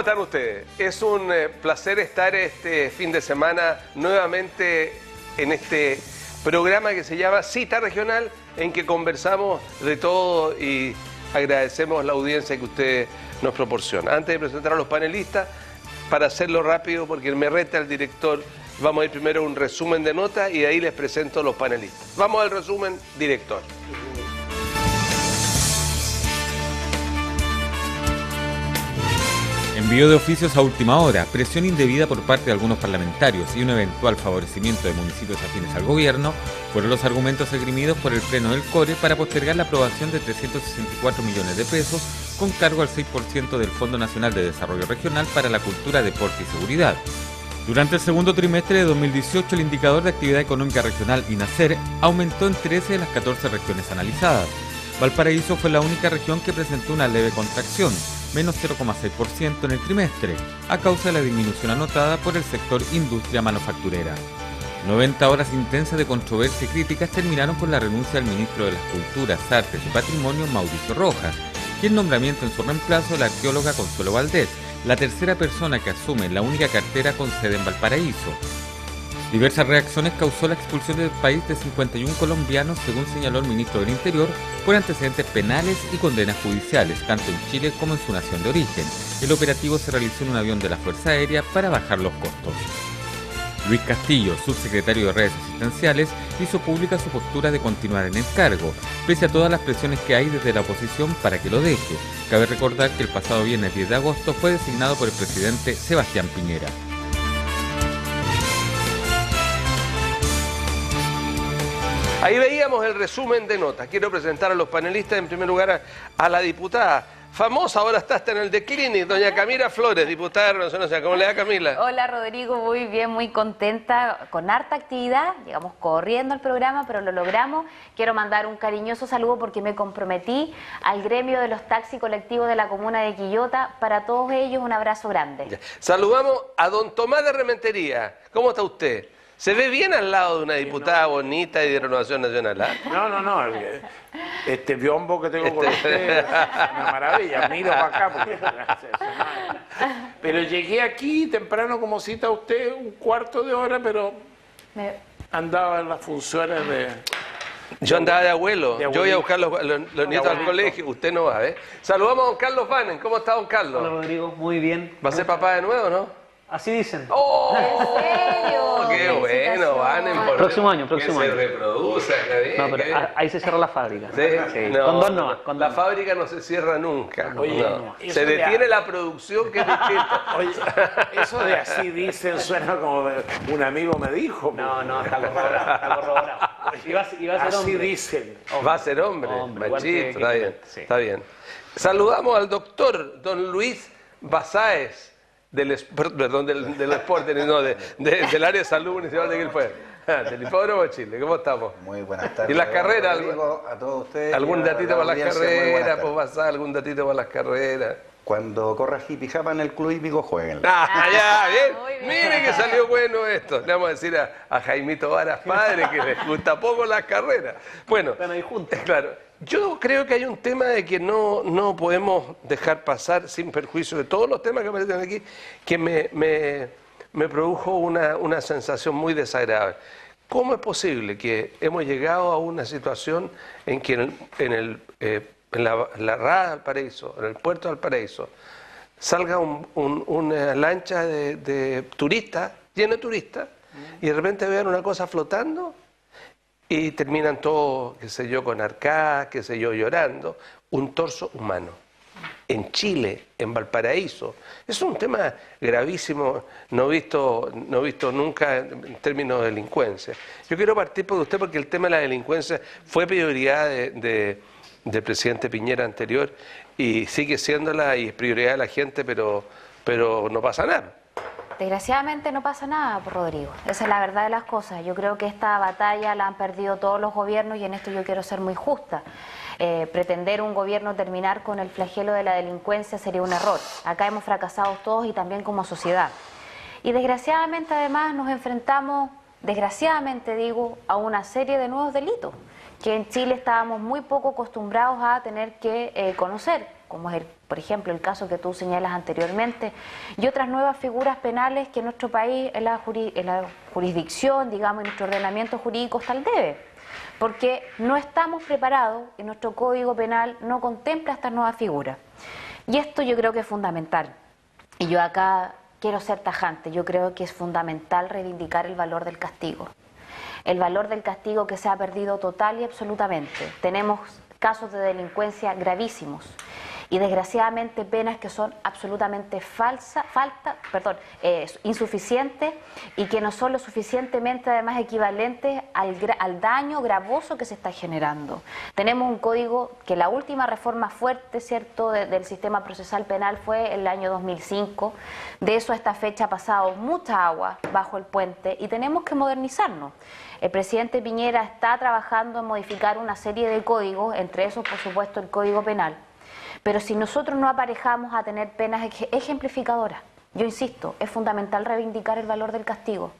están ustedes? Es un placer estar este fin de semana nuevamente en este programa que se llama Cita Regional, en que conversamos de todo y agradecemos la audiencia que ustedes nos proporcionan. Antes de presentar a los panelistas, para hacerlo rápido, porque me reta el director, vamos a ir primero a un resumen de notas y de ahí les presento a los panelistas. Vamos al resumen, director. Envío de oficios a última hora, presión indebida por parte de algunos parlamentarios y un eventual favorecimiento de municipios afines al gobierno fueron los argumentos esgrimidos por el Pleno del CORE para postergar la aprobación de 364 millones de pesos con cargo al 6% del Fondo Nacional de Desarrollo Regional para la Cultura, Deporte y Seguridad. Durante el segundo trimestre de 2018, el indicador de actividad económica regional, INACER, aumentó en 13 de las 14 regiones analizadas. Valparaíso fue la única región que presentó una leve contracción, menos 0,6% en el trimestre, a causa de la disminución anotada por el sector industria manufacturera. 90 horas intensas de controversia y críticas terminaron con la renuncia del ministro de las Culturas, Artes y Patrimonio, Mauricio Rojas, y el nombramiento en su reemplazo de la arqueóloga Consuelo Valdés, la tercera persona que asume la única cartera con sede en Valparaíso. Diversas reacciones causó la expulsión del país de 51 colombianos, según señaló el ministro del Interior, por antecedentes penales y condenas judiciales, tanto en Chile como en su nación de origen. El operativo se realizó en un avión de la Fuerza Aérea para bajar los costos. Luis Castillo, subsecretario de Redes Asistenciales, hizo pública su postura de continuar en el cargo, pese a todas las presiones que hay desde la oposición para que lo deje. Cabe recordar que el pasado viernes 10 de agosto fue designado por el presidente Sebastián Piñera. Ahí veíamos el resumen de notas. Quiero presentar a los panelistas, en primer lugar a la diputada famosa, ahora está hasta en el declini, doña Camila Flores, diputada de Renovación Nacional. ¿Cómo le va, Camila? Hola, Rodrigo, muy bien, muy contenta, con harta actividad, llegamos corriendo al programa, pero lo logramos. Quiero mandar un cariñoso saludo porque me comprometí al gremio de los taxis colectivos de la comuna de Quillota. Para todos ellos, un abrazo grande. Ya. Saludamos a don Tomás de Rementería. ¿Cómo está usted? ¿Se ve bien al lado de una diputada bonita y de Renovación Nacional? ¿Ah? No, este biombo que tengo con usted es una maravilla, miro para acá porque pero llegué aquí temprano como cita usted, un cuarto de hora, pero andaba en las funciones de... Yo andaba de abuelo, yo voy a buscar los nietos al colegio, usted no va, ¿eh? Saludamos a don Carlos Vanen. ¿Cómo está don Carlos? Hola, Rodrigo, muy bien. ¿Va a ser papá de nuevo, no? Así dicen. ¡Oh! ¿En serio? ¡Qué bueno, Vanen! Próximo año. Que se reproduce, qué bien, No, pero ahí se cierra la fábrica. ¿Sí? Sí. No, Con dos nomás. La fábrica no se cierra nunca. Oye, no. eso Se detiene de... la producción, que es distinto. Oye, eso de así dicen suena como un amigo me dijo. No, está corroborado. Iba a ser así hombre. Dicen. Va a ser hombre, Hombre, igual machito, que está bien, sí. está bien. Saludamos al doctor don Luis Basáez, del Sporting, no, del área de salud municipal de Quilpué. Del Hipódromo de Chile, ¿cómo estamos? Muy buenas tardes. ¿Y las carreras? Rodrigo, a todos ustedes. ¿Algún datito para las carreras? Pues Pues Basáez, ¿algún datito para las carreras? cuando corra Hippie Japa en el club hípico, jueguen. Ya, bien. Muy bien. Mire que salió bueno esto. Le vamos a decir a Jaimito Varas, padre, que les gusta poco las carreras. Bueno, Están ahí juntos. claro. Yo creo que hay un tema de que no podemos dejar pasar sin perjuicio de todos los temas que aparecen aquí, que me produjo una sensación muy desagradable. ¿Cómo es posible que hemos llegado a una situación en que en la rada de Valparaíso, en el puerto de Valparaíso, salga una lancha de turistas, lleno de turistas, y de repente vean una cosa flotando y terminan todos, qué sé yo, con arcadas, qué sé yo, llorando, un torso humano? En Chile, en Valparaíso. Es un tema gravísimo, no visto nunca en términos de delincuencia. Yo quiero partir por usted porque el tema de la delincuencia fue prioridad del presidente Piñera anterior y sigue siéndola y es prioridad de la gente, pero no pasa nada. Desgraciadamente no pasa nada, Rodrigo. Esa es la verdad de las cosas. Yo creo que esta batalla la han perdido todos los gobiernos y en esto yo quiero ser muy justa. Pretender un gobierno terminar con el flagelo de la delincuencia sería un error. Acá hemos fracasado todos y también como sociedad. Y desgraciadamente además nos enfrentamos, desgraciadamente digo, a una serie de nuevos delitos que en Chile estábamos muy poco acostumbrados a tener que conocer, como es, por ejemplo, el caso que tú señalas anteriormente, y otras nuevas figuras penales que en nuestro país, en la jurisdicción, digamos, en nuestro ordenamiento jurídico está al debe, porque no estamos preparados y nuestro Código Penal no contempla estas nuevas figuras. Y esto yo creo que es fundamental. Y yo acá quiero ser tajante, yo creo que es fundamental reivindicar el valor del castigo. El valor del castigo que se ha perdido total y absolutamente. Tenemos casos de delincuencia gravísimos y desgraciadamente penas que son absolutamente insuficientes y que no son lo suficientemente además equivalentes al daño gravoso que se está generando. Tenemos un código que la última reforma fuerte, ¿cierto?, del sistema procesal penal fue el año 2005. De eso a esta fecha ha pasado mucha agua bajo el puente y tenemos que modernizarnos. El presidente Piñera está trabajando en modificar una serie de códigos, entre esos, por supuesto, el Código Penal. Pero si nosotros no aparejamos a tener penas ejemplificadoras, yo insisto, es fundamental reivindicar el valor del castigo.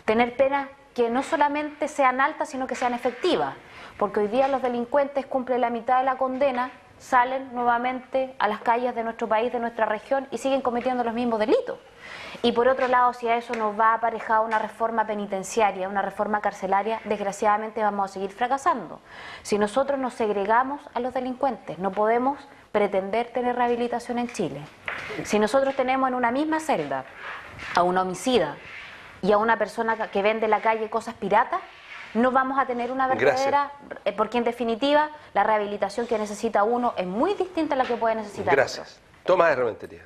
Tener penas que no solamente sean altas, sino que sean efectivas. Porque hoy día los delincuentes cumplen la mitad de la condena, salen nuevamente a las calles de nuestro país, de nuestra región, y siguen cometiendo los mismos delitos. Y por otro lado, si a eso nos va aparejada una reforma penitenciaria, una reforma carcelaria, desgraciadamente vamos a seguir fracasando. Si nosotros nos segregamos a los delincuentes, no podemos pretender tener rehabilitación en Chile. Si nosotros tenemos en una misma celda a un homicida y a una persona que vende en la calle cosas piratas, no vamos a tener una verdadera, porque en definitiva la rehabilitación que necesita uno es muy distinta a la que puede necesitar Gracias. Tomás de Rementería.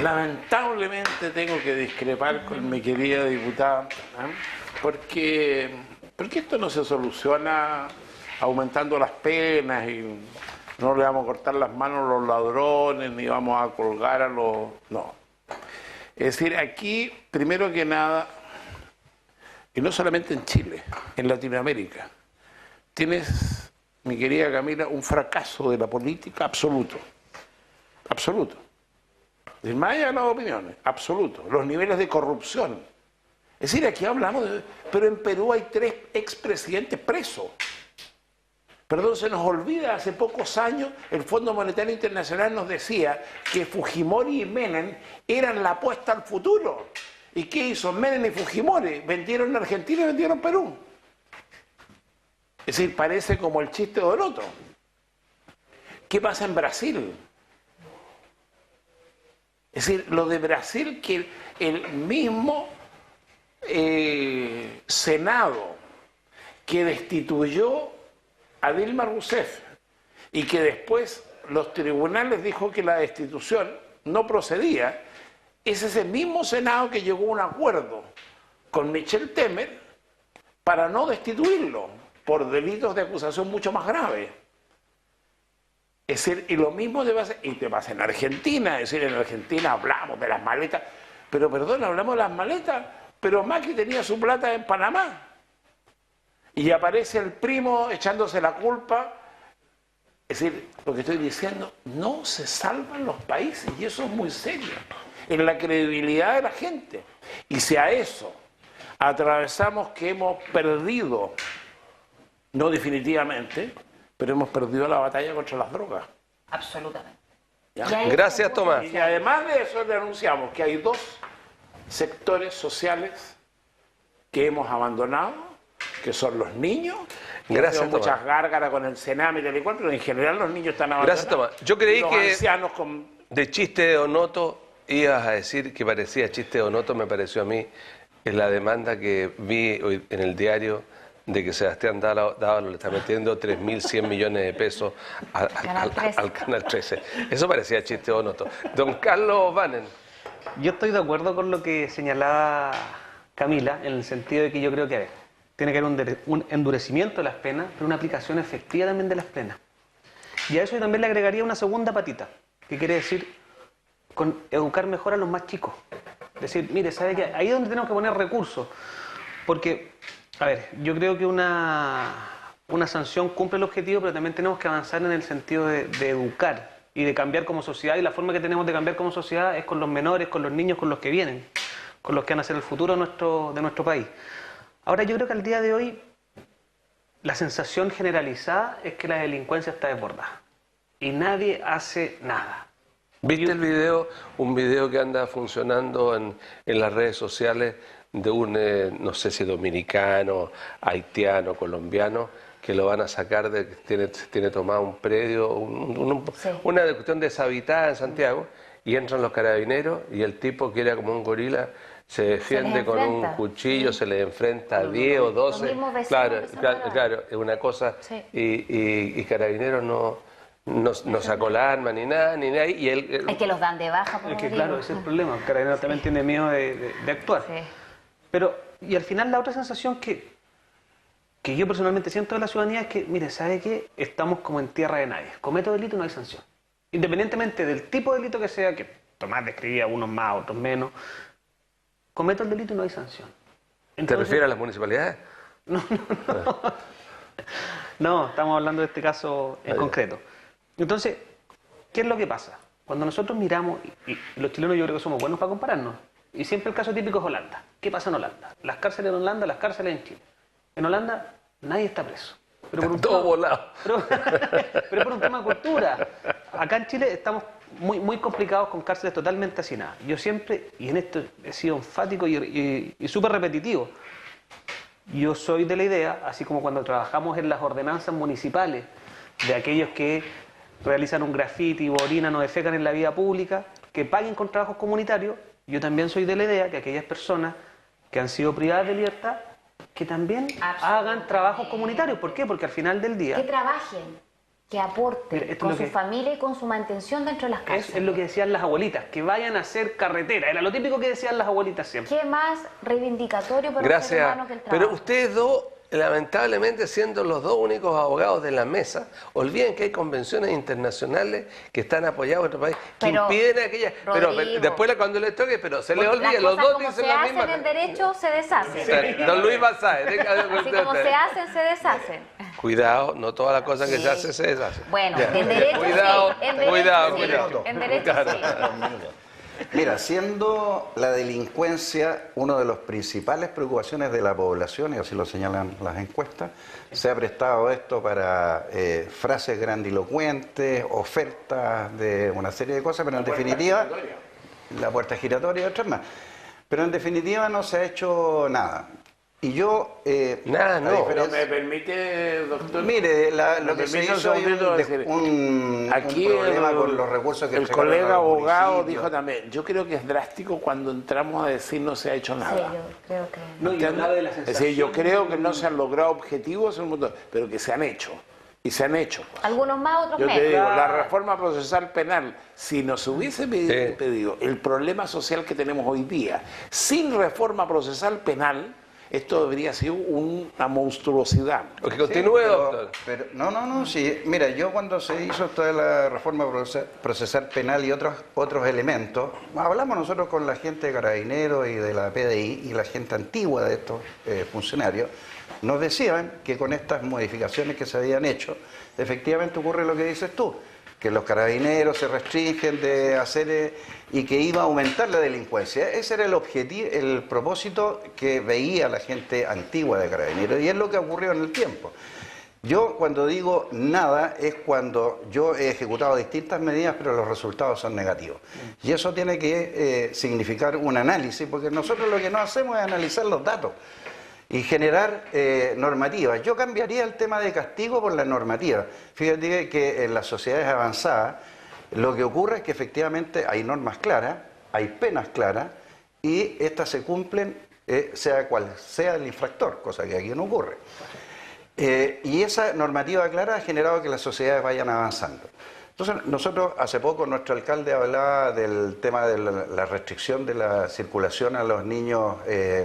Lamentablemente tengo que discrepar con mi querida diputada, porque esto no se soluciona aumentando las penas y no le vamos a cortar las manos a los ladrones ni vamos a colgar a los... No. Es decir, aquí, primero que nada, y no solamente en Chile, en Latinoamérica, tienes, mi querida Camila, un fracaso de la política absoluto. Absoluto. Más allá de las opiniones, absoluto. Los niveles de corrupción. Es decir, aquí hablamos de... Pero en Perú hay 3 expresidentes presos. Perdón, se nos olvida, hace pocos años el Fondo Monetario Internacional nos decía que Fujimori y Menem eran la apuesta al futuro. ¿Y qué hizo Menem y Fujimori? Vendieron Argentina y vendieron Perú. Es decir, parece como el chiste de Onoto. ¿Qué pasa en Brasil? Es decir, lo de Brasil, que el mismo Senado que destituyó a Dilma Rousseff y que después los tribunales dijo que la destitución no procedía, es ese mismo Senado que llegó a un acuerdo con Michel Temer para no destituirlo por delitos de acusación mucho más graves. Es decir, y lo mismo te pasa en Argentina. Es decir, en Argentina hablamos de las maletas, pero perdón, hablamos de las maletas, pero Macri tenía su plata en Panamá. Y aparece el primo echándose la culpa. Es decir, lo que estoy diciendo, no se salvan los países y eso es muy serio, en la credibilidad de la gente. Y si a eso atravesamos que hemos perdido, no definitivamente, pero hemos perdido la batalla contra las drogas. Absolutamente. Gracias, Tomás. Y además de eso le anunciamos que hay 2 sectores sociales que hemos abandonado, que son los niños. Gracias, tengo muchas gárgaras con el Sename y tal y cual, pero en general los niños están abandonados. Gracias, Tomás. Yo creí los que ancianos con... de chiste de Onoto ibas a decir que parecía chiste de Onoto, me pareció a mí, en la demanda que vi hoy en el diario de que Sebastián Dávalo le está metiendo 3.100 millones de pesos al Canal 13. Eso parecía chiste de Onoto. Don Carlos Banen. Yo estoy de acuerdo con lo que señalaba Camila, en el sentido de que yo creo que, a ver, tiene que haber un endurecimiento de las penas, pero una aplicación efectiva también de las penas. Y a eso yo también le agregaría una segunda patita, que quiere decir con educar mejor a los más chicos. Es decir, mire, ¿sabe qué? Ahí es donde tenemos que poner recursos. Porque, a ver, yo creo que una sanción cumple el objetivo, pero también tenemos que avanzar en el sentido de educar y de cambiar como sociedad. Y la forma que tenemos de cambiar como sociedad es con los menores, con los niños, con los que vienen, con los que van a ser el futuro de nuestro país. Ahora, yo creo que al día de hoy la sensación generalizada es que la delincuencia está desbordada y nadie hace nada. ¿Viste el video? Un video que anda funcionando en las redes sociales de un, no sé si dominicano, haitiano, colombiano, que lo van a sacar de que tiene tomado un predio, Sí. una cuestión deshabitada en Santiago, y entran los carabineros y el tipo que era como un gorila se defiende con un enfrenta. cuchillo, se le enfrenta a 10 o 12. Los mismos vecinos Claro, que se claro, paraban. claro, es una cosa. Sí. Y Carabineros no sacó la arma ni nada, y él. Es que los dan de baja, por Es que Rodrigo. claro, ese es el problema. Carabineros también tiene miedo de actuar. Sí. Pero, y al final la otra sensación que yo personalmente siento de la ciudadanía es que, mire, ¿sabe qué? Estamos como en tierra de nadie. Cometo delito y no hay sanción. Independientemente del tipo de delito que sea, que Tomás describía unos más, otros menos, cometo el delito y no hay sanción. ¿Te Entonces, refieres a las municipalidades? No, estamos hablando de este caso en concreto. Entonces, ¿qué es lo que pasa? Cuando nosotros miramos, y los chilenos yo creo que somos buenos para compararnos, y siempre el caso típico es Holanda. ¿Qué pasa en Holanda? Las cárceles en Holanda, las cárceles en Chile. En Holanda nadie está preso. Pero por un Todo volado. pero por un tema de cultura. Acá en Chile estamos muy complicados con cárceles totalmente hacinadas. Yo siempre, y en esto he sido enfático y súper repetitivo, yo soy de la idea, así como cuando trabajamos en las ordenanzas municipales, de aquellos que realizan un grafiti, orinan o defecan en la vía pública, que paguen con trabajos comunitarios, yo también soy de la idea que aquellas personas que han sido privadas de libertad, que también hagan trabajos comunitarios. ¿Por qué? Porque al final del día... Que trabajen, que aporten Mira, esto con es su lo que- familia y con su mantención dentro de las cárceles. Es lo que decían las abuelitas, que vayan a hacer carretera. Era lo típico que decían las abuelitas siempre. ¿Qué más reivindicatorio para un ser Gracias. humano que el trabajo? Pero ustedes dos, lamentablemente siendo los dos únicos abogados de la mesa, olviden que hay convenciones internacionales que están apoyadas en otro país, que Pero, impiden aquellas. Pero Rodrigo, después cuando les toque, pero se les Las olvida, los cosas dos como dicen se la hacen misma. en derecho se deshacen. Don Luis Basáez, Así como se hacen, se deshacen. Cuidado, no todas las cosas que Sí. se hacen se deshacen. Bueno, Ya. en derecho Cuidado, sí. En derecho cuidado, sí. cuidado. En derecho sí. Mira, siendo la delincuencia una de las principales preocupaciones de la población, y así lo señalan las encuestas, se ha prestado esto para frases grandilocuentes, ofertas de una serie de cosas, pero en definitiva, la puerta giratoria y otras más. Pero en definitiva no se ha hecho nada. Y yo... Nada, a no. Pero diferencia- me permite, doctor. Mire, me lo que se permite un hizo es segundito decir, un problema con los recursos que el entregaron a colega los abogado municipios. dijo también, yo creo que es drástico cuando entramos a decir no se ha hecho Sí, nada. yo creo que... No, y ¿Entiende? hablaba de la Es sensación. decir, yo creo que no se han logrado objetivos en el mundo, pero que se han hecho. Y se han hecho. Algunos más, otros Yo te menos. digo, la reforma procesal penal, si nos hubiese pedido el problema social que tenemos hoy día, sin reforma procesal penal, esto debería ser una monstruosidad. Que continúe, pero- doctor. pero- no, sí. Mira, yo cuando se hizo toda la reforma procesal penal y otros elementos, hablamos nosotros con la gente de Carabineros y de la PDI y la gente antigua de estos funcionarios, nos decían que con estas modificaciones que se habían hecho, efectivamente ocurre lo que dices tú, que los carabineros se restringen de hacer y que iba a aumentar la delincuencia. Ese era el objetivo, el propósito que veía la gente antigua de Carabineros y es lo que ocurrió en el tiempo. Yo cuando digo nada es cuando yo he ejecutado distintas medidas pero los resultados son negativos. Y eso tiene que significar un análisis, porque nosotros lo que no hacemos es analizar los datos y generar normativas. Yo cambiaría el tema de castigo por la normativa. Fíjate que en las sociedades avanzadas lo que ocurre es que efectivamente hay normas claras, hay penas claras y estas se cumplen sea cual sea el infractor, cosa que aquí no ocurre. Y esa normativa clara ha generado que las sociedades vayan avanzando. Entonces, nosotros hace poco nuestro alcalde hablaba del tema de la restricción de la circulación a los niños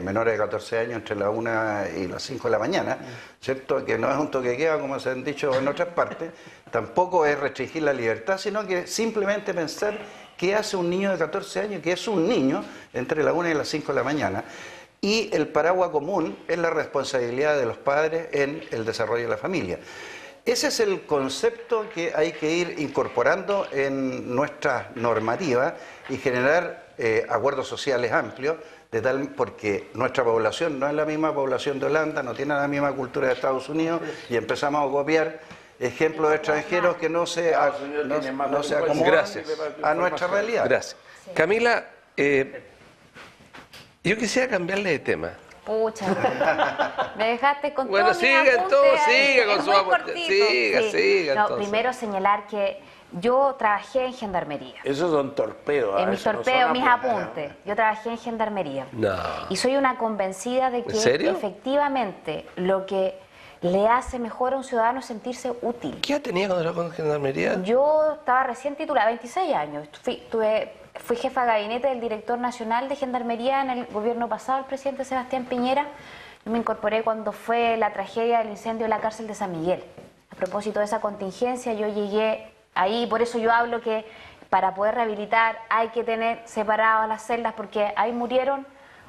menores de 14 años entre las 1 y las 5 de la mañana, ¿cierto? Que no es un toque de queda, como se han dicho en otras partes, tampoco es restringir la libertad, sino que simplemente pensar qué hace un niño de 14 años, que es un niño entre las 1 y las 5 de la mañana. Y el paraguas común es la responsabilidad de los padres en el desarrollo de la familia. Ese es el concepto que hay que ir incorporando en nuestras normativas y generar acuerdos sociales amplios porque nuestra población no es la misma población de Holanda, no tiene la misma cultura de Estados Unidos, y empezamos a copiar ejemplos extranjeros que no se acomodan Gracias. a nuestra realidad. Gracias. Camila, yo quisiera cambiarle de tema. Pucha, me dejaste con Bueno, todos mis siga apuntes todo, ahí. siga con Es su muy apunte. cortito, Siga, siga, No, entonces. primero señalar que yo trabajé en gendarmería. Esos son torpedos. En mis eso no son torpeos, mis apuntes. apuntes. Yo trabajé en gendarmería. No. Y soy una convencida de que ¿En serio? efectivamente lo que le hace mejor a un ciudadano es sentirse útil. ¿Qué edad tenía cuando trabajó en gendarmería? Yo estaba recién titulada, 26 años. Fui jefa de gabinete del director nacional de gendarmería en el gobierno pasado, el presidente Sebastián Piñera. Yo me incorporé cuando fue la tragedia del incendio de la cárcel de San Miguel. A propósito de esa contingencia, yo llegué ahí, por eso yo hablo que para poder rehabilitar hay que tener separadas las celdas, porque ahí murieron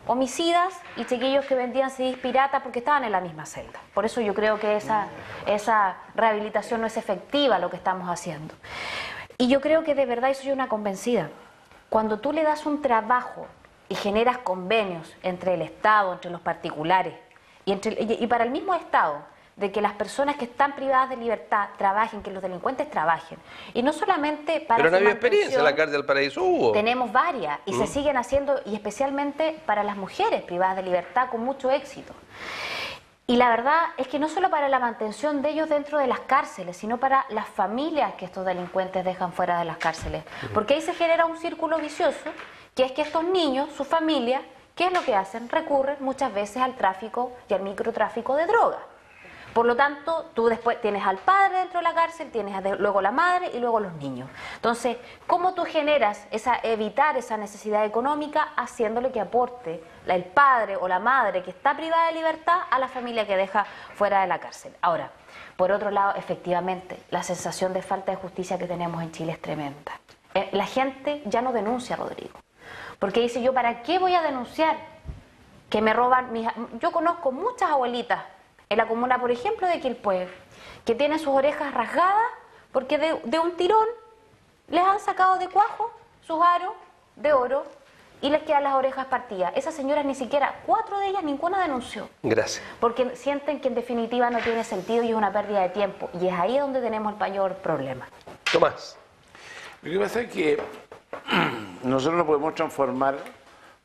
homicidas y chiquillos que vendían CDs piratas porque estaban en la misma celda. Por eso yo creo que esa rehabilitación no es efectiva lo que estamos haciendo. Y yo creo que de verdad, y soy una convencida, cuando tú le das un trabajo y generas convenios entre el Estado, entre los particulares y para el mismo Estado, de que las personas que están privadas de libertad trabajen, que los delincuentes trabajen, y no solamente para Pero no su había experiencia en la mantención. cárcel del Paraíso, hubo. Tenemos varias y se siguen haciendo, y especialmente para las mujeres privadas de libertad con mucho éxito. Y la verdad es que no solo para la mantención de ellos dentro de las cárceles, sino para las familias que estos delincuentes dejan fuera de las cárceles. Porque ahí se genera un círculo vicioso, que es que estos niños, su familia, ¿qué es lo que hacen? Recurren muchas veces al tráfico y al microtráfico de drogas. Por lo tanto, tú después tienes al padre dentro de la cárcel, tienes luego la madre y luego los niños. Entonces, ¿cómo tú generas evitar esa necesidad económica haciéndole que aporte el padre o la madre que está privada de libertad a la familia que deja fuera de la cárcel? Ahora, por otro lado, efectivamente, la sensación de falta de justicia que tenemos en Chile es tremenda. La gente ya no denuncia, Rodrigo, porque dice, ¿yo para qué voy a denunciar que me roban mis... Yo conozco muchas abuelitas en la comuna, por ejemplo, de Quilpué, que tienen sus orejas rasgadas porque de un tirón les han sacado de cuajo sus aros de oro y les quedan las orejas partidas. Esas señoras ni siquiera, 4 de ellas, ninguna denunció. Gracias. Porque sienten que en definitiva no tiene sentido y es una pérdida de tiempo. Y es ahí donde tenemos el mayor problema. Tomás. Lo que pasa es que nosotros no podemos transformar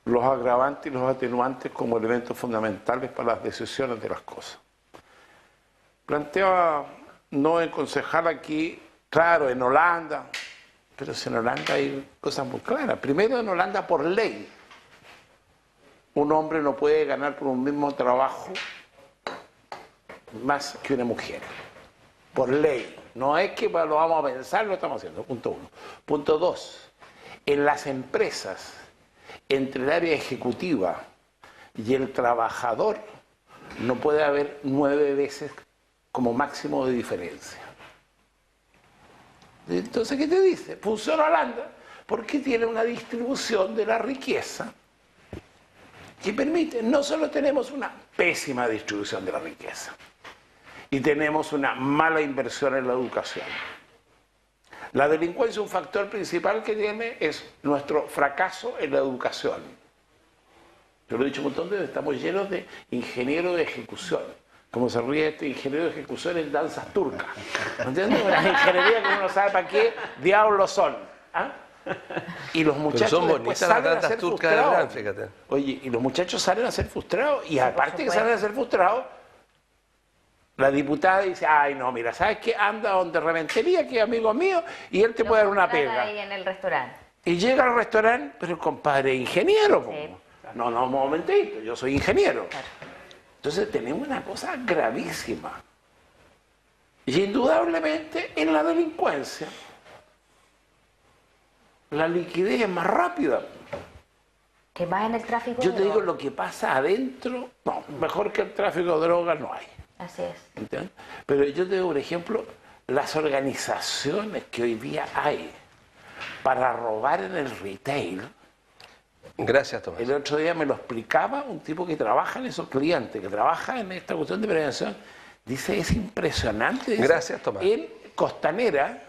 los agravantes y los atenuantes como elementos fundamentales para las decisiones de las cosas. Planteaba no en concejal aquí, claro, en Holanda, pero si en Holanda hay cosas muy claras. Primero, en Holanda, por ley, un hombre no puede ganar por un mismo trabajo más que una mujer. Por ley. No es que lo vamos a pensar, lo estamos haciendo. Punto 1. Punto 2. En las empresas, entre el área ejecutiva y el trabajador, no puede haber 9 veces como máximo de diferencia. Entonces, ¿qué te dice? Funciona Holanda porque tiene una distribución de la riqueza que permite, no solo tenemos una pésima distribución de la riqueza, y tenemos una mala inversión en la educación. La delincuencia, un factor principal que tiene es nuestro fracaso en la educación. Yo lo he dicho un montón de veces, estamos llenos de ingenieros de ejecución. Como se ríe este ingeniero de ejecución en danzas turcas. ¿Entiendes? Las ingenierías que uno no sabe para qué diablos son. ¿Ah? Y los muchachos son después bonitas las salen a danzas ser turcas de frustrados. verdad, fíjate. Oye, y los muchachos salen a ser frustrados. Y aparte que salen a ser frustrados, la diputada dice, ay no, mira, ¿sabes qué? Anda donde Reventería, que es amigo mío, y él te puede dar una pega. Ahí en el restaurante. Y llega al restaurante, pero el compadre es ingeniero. Sí. No, un momentito, yo soy ingeniero. Claro. Entonces tenemos una cosa gravísima. Y indudablemente en la delincuencia, la liquidez es más rápida. Que más en el tráfico. Yo te digo, lo que pasa adentro, no, mejor que el tráfico de drogas no hay. Así es. ¿Entiendes? Pero yo te digo, por ejemplo, las organizaciones que hoy día hay para robar en el retail. Gracias, Tomás. El otro día me lo explicaba un tipo que trabaja en esos clientes, que trabaja en esta cuestión de prevención. Dice, es impresionante. Dice, gracias, Tomás. En Costanera,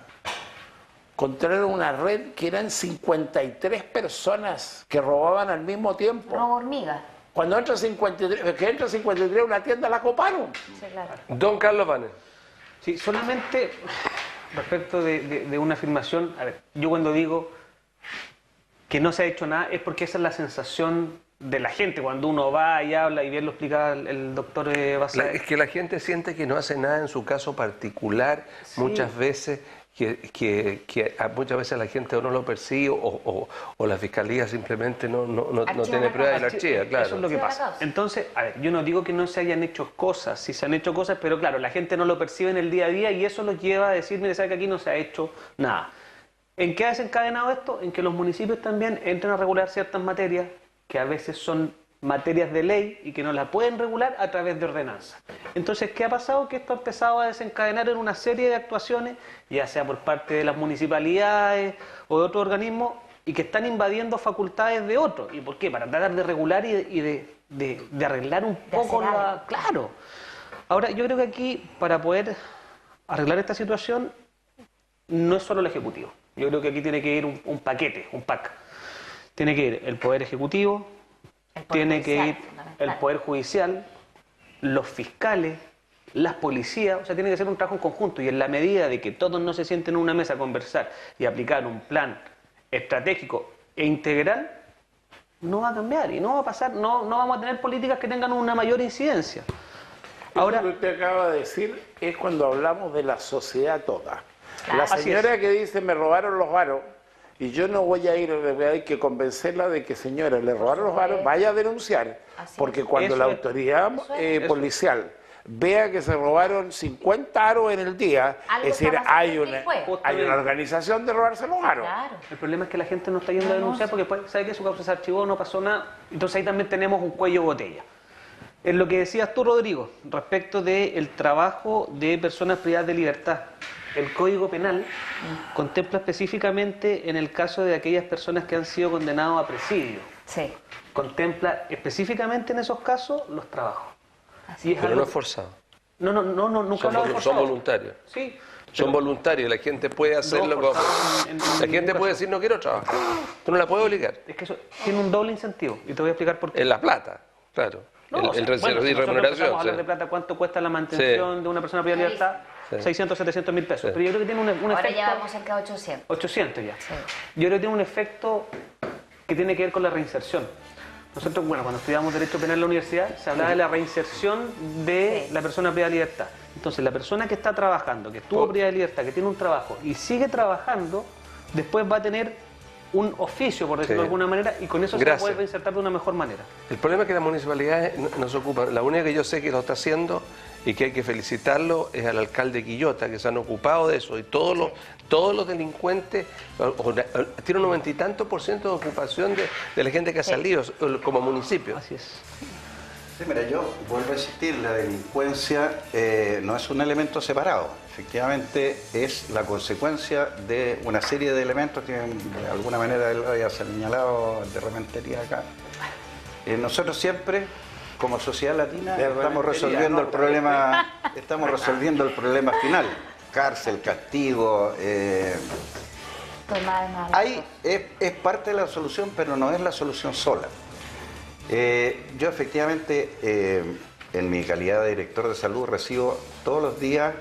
encontraron una red que eran 53 personas que robaban al mismo tiempo. Robo hormiga. Cuando entra 53, que entra 53 a una tienda, la coparon. Sí, claro. Don Carlos Vanes. Sí, solamente respecto de una afirmación, a ver, yo cuando digo que no se ha hecho nada es porque esa es la sensación de la gente, cuando uno va y habla, y bien lo explica el doctor Basabe. Es que la gente siente que no hace nada en su caso particular, Sí. muchas veces, muchas veces la gente o no lo persigue o la fiscalía simplemente no Archiva tiene la pruebas y la causa. archiva, claro. Eso es lo que Sí, la pasa. causa. Entonces, a ver, yo no digo que no se hayan hecho cosas, sí se han hecho cosas, pero claro, la gente no lo percibe en el día a día y eso los lleva a decir, mire, sabe que aquí no se ha hecho nada. ¿En qué ha desencadenado esto? En que los municipios también entran a regular ciertas materias que a veces son materias de ley y que no la pueden regular a través de ordenanzas. Entonces, ¿qué ha pasado? Que esto ha empezado a desencadenar en una serie de actuaciones, ya sea por parte de las municipalidades o de otros organismos, y que están invadiendo facultades de otros. ¿Y por qué? Para tratar de regular y de arreglar un poco hacer la... algo. Claro. Ahora, yo creo que aquí, para poder arreglar esta situación, no es solo el Ejecutivo. Yo creo que aquí tiene que ir un paquete, un pack. Tiene que ir el Poder Ejecutivo, El Poder tiene que Judicial, ir fundamental. el Poder Judicial, los fiscales, las policías, o sea, tiene que ser un trabajo en conjunto. Y en la medida de que todos no se sienten en una mesa a conversar y aplicar un plan estratégico e integral, no va a cambiar y no va a pasar, no vamos a tener políticas que tengan una mayor incidencia. Ahora, Ahora, lo que usted acaba de decir es cuando hablamos de la sociedad toda. Claro. La Así señora que dice, me robaron los varos, y yo no voy a ir, hay que convencerla de que, señora, le robaron los varos, vaya a denunciar. Así Porque es. cuando Eso la es. autoridad Eso policial vea que se robaron 50 aros en el día, Algo es decir, está pasando hay aquí una, fuera. hay una organización de robarse los varos. Claro. el problema es que la gente no está yendo a denunciar porque después sabe que su causa se archivó, no pasó nada. Entonces ahí también tenemos un cuello de botella. En lo que decías tú, Rodrigo, respecto del trabajo de personas privadas de libertad, el Código Penal contempla específicamente en el caso de aquellas personas que han sido condenados a presidio. Sí. Contempla específicamente en esos casos los trabajos. Y es Pero algo- no es forzado. No, nunca hablaba de Son forzado. voluntarios. Sí. Son voluntarios, la gente puede hacerlo. No, forzado en La ningún gente caso. puede decir no quiero trabajar. Tú no la puedes obligar. Es que eso tiene un doble incentivo y te voy a explicar por qué. En la plata, claro. No, el o sea, reserva bueno, y si nosotros remuneración. empezamos a hablar Sí. de plata, ¿cuánto cuesta la mantención de una persona privada de libertad? Sí. 600, 700 mil pesos. Sí. Pero yo creo que tiene un Ahora efecto... ya vamos cerca de 800. 800 ya. Sí. Yo creo que tiene un efecto que tiene que ver con la reinserción. Nosotros, bueno, cuando estudiamos Derecho Penal en la universidad, se hablaba de la reinserción de Sí. la persona privada de libertad. Entonces, la persona que está trabajando, que estuvo privada de libertad, que tiene un trabajo y sigue trabajando, después va a tener un oficio, por decirlo Sí. de alguna manera, y con eso se Gracias. puede reinsertar de una mejor manera. El problema es que las municipalidades no se ocupan. La única que yo sé que lo está haciendo y que hay que felicitarlo es al alcalde Quillota, que se han ocupado de eso. Y todos los delincuentes tienen un 90 y tanto % de ocupación de la gente que ha salido como municipio. Así es. Sí, mira, yo vuelvo a insistir, la delincuencia no es un elemento separado. Efectivamente es la consecuencia de una serie de elementos que de alguna manera él había señalado de rementería acá. Nosotros siempre, como sociedad latina, De estamos rementería, resolviendo no, el problema final. Cárcel, castigo. Pues más Ahí es parte de la solución, pero no es la solución sola. Yo efectivamente, en mi calidad de director de salud, recibo todos los días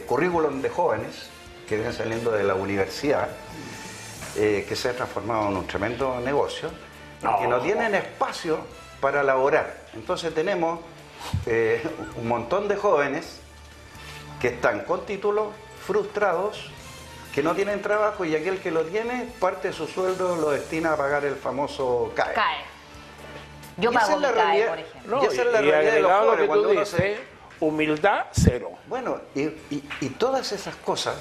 currículum de jóvenes que vienen saliendo de la universidad, que se ha transformado en un tremendo negocio, y que no tienen espacio para laborar. Entonces tenemos un montón de jóvenes que están con títulos, frustrados, que no tienen trabajo, y aquel que lo tiene, parte de su sueldo lo destina a pagar el famoso CAE. CAE. Yo Y esa pago es la mi CAE, realidad. por ejemplo. No, Y esa es la y realidad de los agregado lo jóvenes, que cuando tú uno dices, humildad cero. Bueno, y todas esas cosas,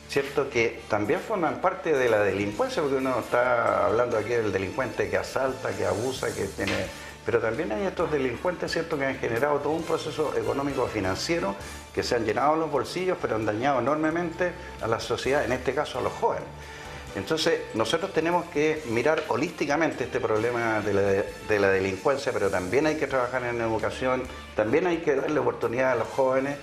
¿cierto? Que también forman parte de la delincuencia, porque uno está hablando aquí del delincuente que asalta, que abusa, que tiene... Pero también hay estos delincuentes, ¿cierto?, que han generado todo un proceso económico-financiero, que se han llenado los bolsillos, pero han dañado enormemente a la sociedad, en este caso a los jóvenes. Entonces, nosotros tenemos que mirar holísticamente este problema de la delincuencia, pero también hay que trabajar en educación, también hay que darle oportunidad a los jóvenes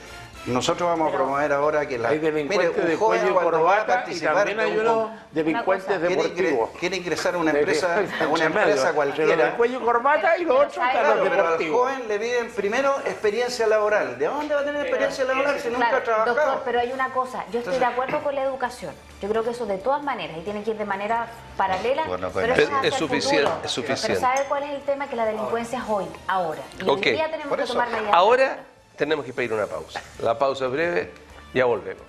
Nosotros vamos a promover ahora que hay delincuentes de cuello y corbata y también hay unos delincuentes deportivos. Quiere ingresar a una empresa cualquiera. De cuello y corbata y los otros están los Pero al deportivos. joven le piden primero experiencia laboral. ¿De dónde va a tener experiencia laboral si nunca ha trabajado? Doctor, pero hay una cosa, yo estoy de acuerdo con la educación. Yo creo que eso de todas maneras, y tiene que ir de manera paralela, Bueno, pero eso hacia es el suficiente, futuro. es suficiente. Pero ¿sabe cuál es el tema? Que la delincuencia es hoy, ahora. Y hoy día tenemos por que eso. tomar medidas. Ahora tenemos que pedir una pausa. La pausa es breve, ya volvemos.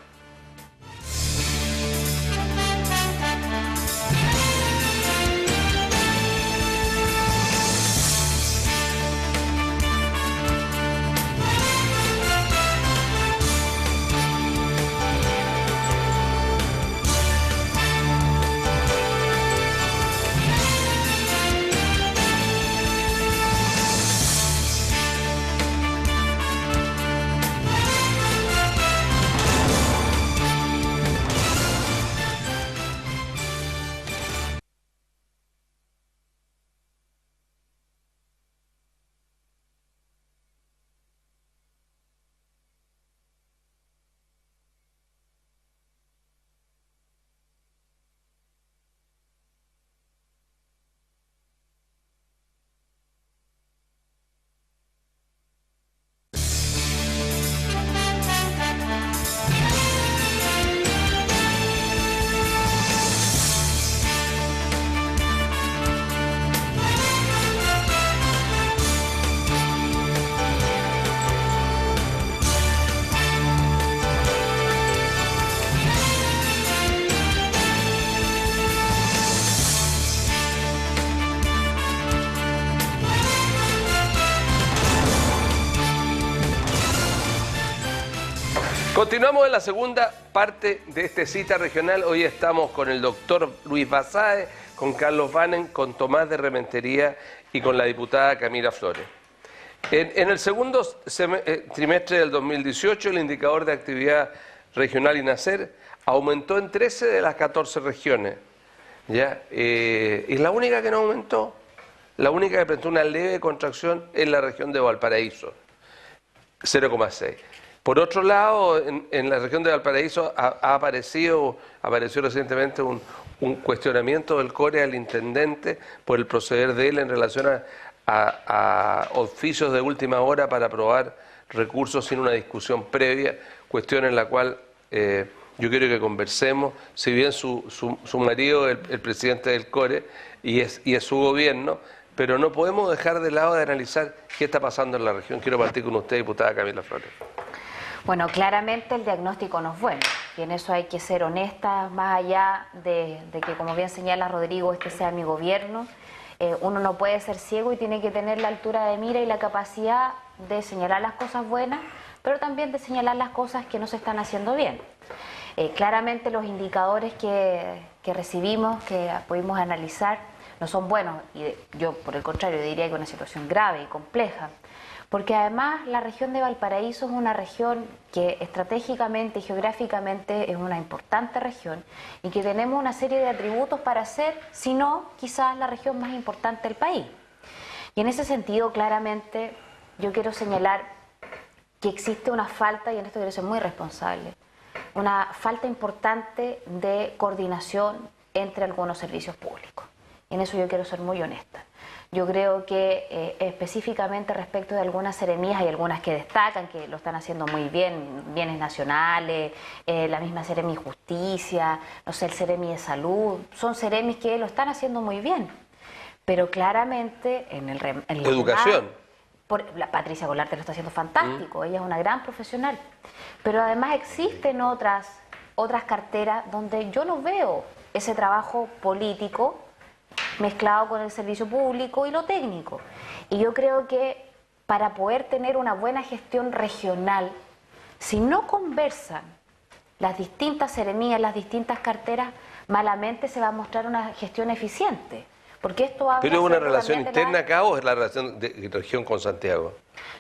Continuamos en la segunda parte de este cita regional. Hoy estamos con el doctor Luis Basáez, con Carlos Banen, con Tomás de Rementería y con la diputada Camila Flores. En el segundo trimestre del 2018, el indicador de actividad regional INACER aumentó en 13 de las 14 regiones. ¿Ya? Y la única que no aumentó, la única que presentó una leve contracción es la región de Valparaíso, 0,6. Por otro lado, en la región de Valparaíso apareció recientemente un cuestionamiento del CORE al intendente por el proceder de él en relación a oficios de última hora para aprobar recursos sin una discusión previa, cuestión en la cual yo quiero que conversemos. Si bien su marido es el presidente del CORE y es su gobierno, pero no podemos dejar de lado de analizar qué está pasando en la región. Quiero partir con usted, diputada Camila Flores. Bueno, claramente el diagnóstico no es bueno y en eso hay que ser honestas, más allá de que, como bien señala Rodrigo, este sea mi gobierno. Uno no puede ser ciego y tiene que tener la altura de mira y la capacidad de señalar las cosas buenas, pero también de señalar las cosas que no se están haciendo bien. Claramente los indicadores que recibimos, que pudimos analizar, no son buenos y yo, por el contrario, diría que es una situación grave y compleja. Porque además la región de Valparaíso es una región que estratégicamente y geográficamente es una importante región y que tenemos una serie de atributos para ser, si no, quizás la región más importante del país. Y en ese sentido, claramente, yo quiero señalar que existe una falta, y en esto quiero ser muy responsable, una falta importante de coordinación entre algunos servicios públicos. Y en eso yo quiero ser muy honesta. Yo creo que específicamente respecto de algunas seremías, hay algunas que destacan, que lo están haciendo muy bien, bienes nacionales, la misma Seremi Justicia, no sé, el Seremi de Salud, son seremis que lo están haciendo muy bien. Pero claramente en el Educación. La Patricia Golarte lo está haciendo fantástico, ella es una gran profesional. Pero además existen otras carteras donde yo no veo ese trabajo político mezclado con el servicio público y lo técnico. Y yo creo que para poder tener una buena gestión regional, si no conversan las distintas seremías, las distintas carteras, malamente se va a mostrar una gestión eficiente. Porque esto habla. ¿Pero es una relación interna acá o es la relación de región con Santiago?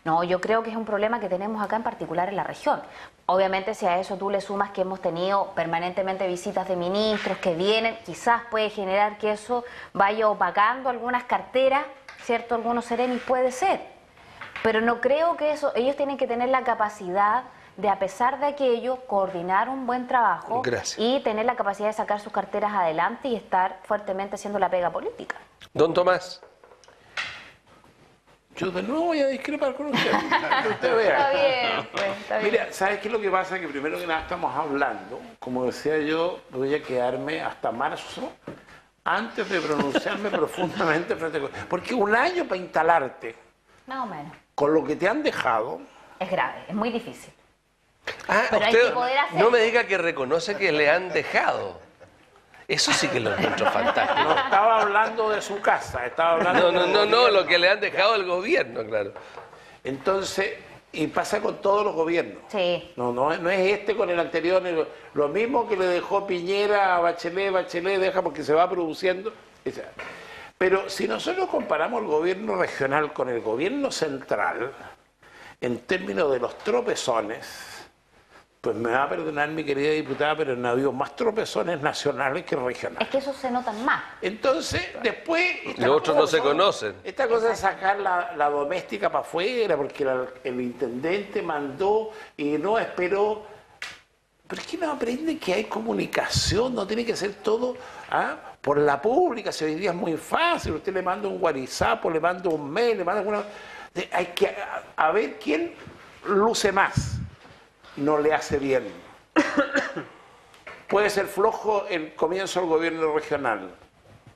No, yo creo que es un problema que tenemos acá en particular en la región. Obviamente si a eso tú le sumas que hemos tenido permanentemente visitas de ministros que vienen, quizás puede generar que eso vaya opacando algunas carteras, ¿cierto? Algunos seremis puede ser. Pero no creo que eso, ellos tienen que tener la capacidad de, a pesar de aquello, coordinar un buen trabajo y tener la capacidad de sacar sus carteras adelante y estar fuertemente haciendo la pega política. Don Tomás. Yo de nuevo voy a discrepar con usted. Que usted vea. Está bien, pues, está bien. Mira, ¿sabes qué es lo que pasa? Que primero que nada estamos hablando, como decía yo, voy a quedarme hasta marzo antes de pronunciarme profundamente frente a... Porque un año para instalarte, Más o menos. con lo que te han dejado... Es grave, es muy difícil. Ah, Pero hay usted que poder hacerlo. no me diga que reconoce que le han dejado. Eso sí que lo encuentro fantástico. No estaba hablando de su casa, estaba hablando No, lo que le han dejado al gobierno, claro. Entonces, y pasa con todos los gobiernos. Sí. No es este con el anterior, lo mismo que le dejó Piñera a Bachelet deja porque se va produciendo. Pero si nosotros comparamos el gobierno regional con el gobierno central, en términos de los tropezones, pues me va a perdonar mi querida diputada, pero no ha habido más tropezones nacionales que regionales. Es que esos se notan más. Entonces, después... Los otros no se conocen. Esta cosa de sacar la doméstica para afuera, porque el intendente mandó y no esperó. ¿Pero es que no aprende que hay comunicación? No tiene que ser todo por la pública. Si hoy día es muy fácil, usted le manda un WhatsApp, le manda un mail, le manda alguna... Hay que a ver quién luce más. No le hace bien. Puede ser flojo el comienzo del gobierno regional,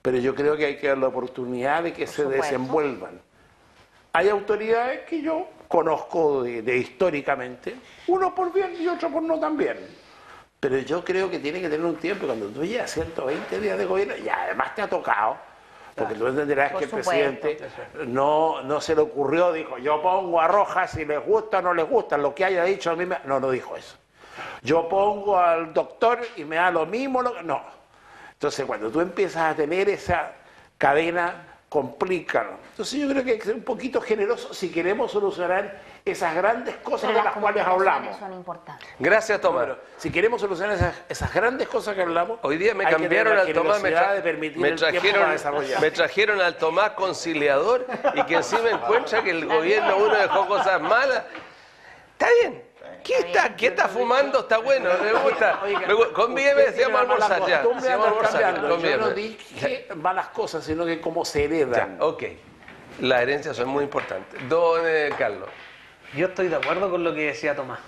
pero yo creo que hay que dar la oportunidad de que se desenvuelvan. Hay autoridades que yo conozco de históricamente, uno por bien y otro por no tan bien. Pero yo creo que tiene que tener un tiempo, cuando tú llegas 120 días de gobierno, y además te ha tocado, porque tú entenderás que el presidente no se le ocurrió, dijo, yo pongo a Rojas si les gusta o no les gusta, lo que haya dicho a mí, no dijo eso. Yo pongo al doctor y me da lo mismo, no. Entonces cuando tú empiezas a tener esa cadena, complícalo. Entonces yo creo que hay que ser un poquito generoso si queremos solucionar esas grandes cosas de las cuales hablamos. Son importantes. Gracias, Tomás. Pero si queremos solucionar esas grandes cosas que hablamos, Hoy día me hay cambiaron que al tener la Tomás, generosidad de permitir el tiempo para desarrollar. me trajeron al Tomás conciliador y que encima encuentra que el gobierno uno dejó cosas malas. Está bien. ¿Qué está fumando? Está bueno, me gusta. Convíeme, decíamos almorzar ya. Yo no dije malas cosas, sino que cómo se heredan. Ya, ok. Las herencias son muy importantes. Don Carlos. Yo estoy de acuerdo con lo que decía Tomás.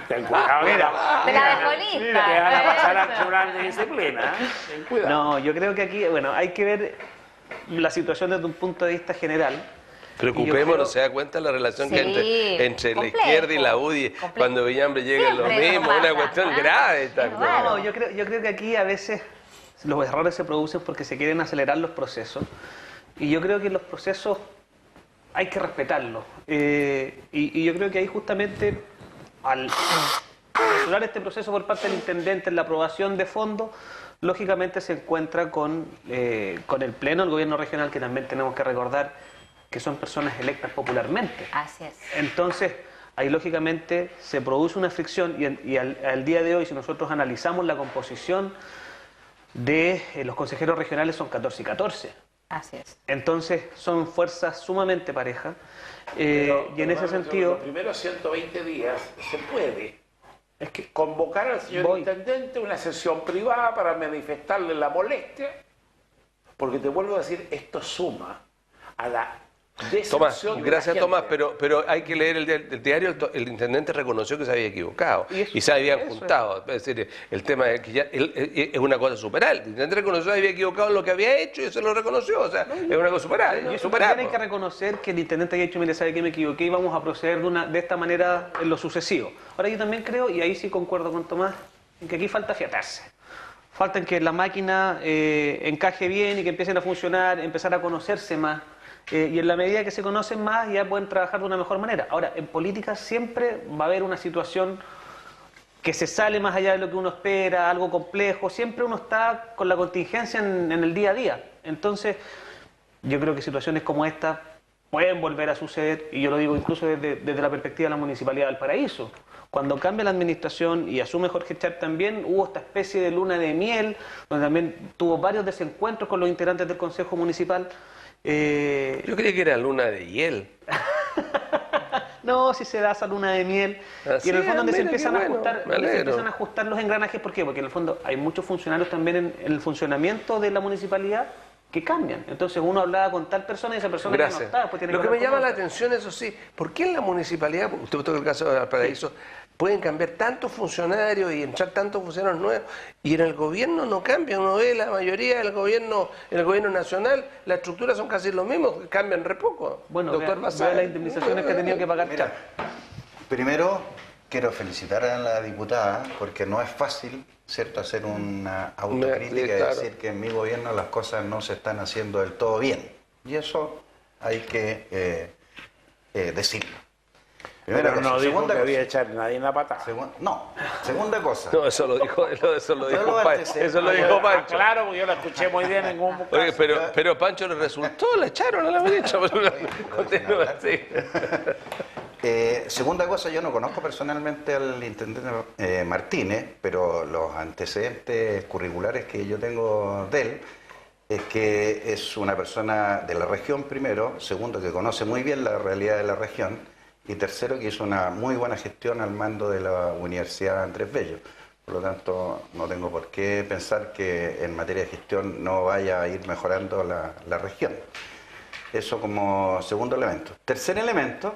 Ten cuidado, De la defolista. te van a pasar al tribunal de disciplina. Ten cuidado. No, yo creo que aquí, bueno, hay que ver la situación desde un punto de vista general. Preocupémonos, ¿se da cuenta la relación que hay entre la complejo, izquierda y la UDI? Cuando Villambre llega lo Siempre eso mismo, una pasa, cuestión ¿ah? grave. Esta Es cosa. raro. No, yo creo que aquí a veces los errores se producen porque se quieren acelerar los procesos. Y yo creo que los procesos hay que respetarlos. Y yo creo que ahí justamente al apresurar este proceso por parte del intendente en la aprobación de fondos, lógicamente se encuentra con el Pleno del Gobierno Regional, que también tenemos que recordar que son personas electas popularmente. Así es. Entonces, ahí lógicamente se produce una fricción y al día de hoy, si nosotros analizamos la composición de los consejeros regionales, son 14 y 14. Así es. Entonces, son fuerzas sumamente parejas y en ese sentido... Los primeros 120 días se puede convocar al señor intendente a una sesión privada para manifestarle la molestia, porque te vuelvo a decir, esto suma a la... Tomás, gracias Tomás, pero hay que leer el diario. El intendente reconoció que se había equivocado y se habían juntado. Es decir, el tema es que ya es una cosa superar. El intendente reconoció que había equivocado en lo que había hecho y se lo reconoció. O sea, es una cosa superar. También hay que reconocer que el intendente había dicho, mire, sabe que me equivoqué y vamos a proceder de esta manera en lo sucesivo. Ahora yo también creo, y ahí sí concuerdo con Tomás, en que aquí falta afiatarse. Falta en que la máquina encaje bien y que empiecen a funcionar, empezar a conocerse más. Y en la medida que se conocen más ya pueden trabajar de una mejor manera. Ahora, en política siempre va a haber una situación que se sale más allá de lo que uno espera, algo complejo. Siempre uno está con la contingencia en el día a día. Entonces, yo creo que situaciones como esta pueden volver a suceder, y yo lo digo incluso desde la perspectiva de la Municipalidad de Valparaíso. Cuando cambia la administración y asume Jorge Char también, hubo esta especie de luna de miel, donde también tuvo varios desencuentros con los integrantes del Consejo Municipal. Yo creía que era luna de hiel. No, si se da esa luna de miel. Así Y en el es, fondo donde se mira, qué empiezan a bueno, ajustar, me donde se alegro. empiezan a ajustar los engranajes. ¿Por qué? Porque en el fondo hay muchos funcionarios también en el funcionamiento de la municipalidad que cambian. Entonces uno hablaba con tal persona y esa persona ya no Gracias. está. Después tiene Lo que hablar me con llama la otra. atención, eso sí, ¿por qué en la municipalidad, usted toca el caso de Valparaíso, pueden cambiar tantos funcionarios y entrar tantos funcionarios nuevos y en el gobierno no cambia? Uno ve la mayoría del gobierno, en el gobierno nacional, las estructuras son casi los mismos, cambian re poco. Bueno, Doctor vea Basadre. las indemnizaciones que ha tenido que pagar Mira, Chap. primero quiero felicitar a la diputada porque no es fácil, ¿cierto?, hacer una autocrítica Sí, claro. y decir que en mi gobierno las cosas no se están haciendo del todo bien. Y eso hay que decirlo. Primera Pero cosa. no dijo Segunda que cosa. había echar nadie en la patada. Segunda cosa. No, eso lo dijo, eso lo Yo dijo lo Pancho. antecedí. Eso lo dijo Pancho. Claro, porque yo la escuché muy bien en un Oye, pero Pancho le resultó, le echaron a la ministra. Continúa, sí. Segunda cosa, yo no conozco personalmente al intendente Martínez, pero los antecedentes curriculares que yo tengo de él es que es una persona de la región primero, segundo que conoce muy bien la realidad de la región y tercero que hizo una muy buena gestión al mando de la Universidad Andrés Bello. Por lo tanto, no tengo por qué pensar que en materia de gestión no vaya a ir mejorando la región. Eso como segundo elemento. Tercer elemento,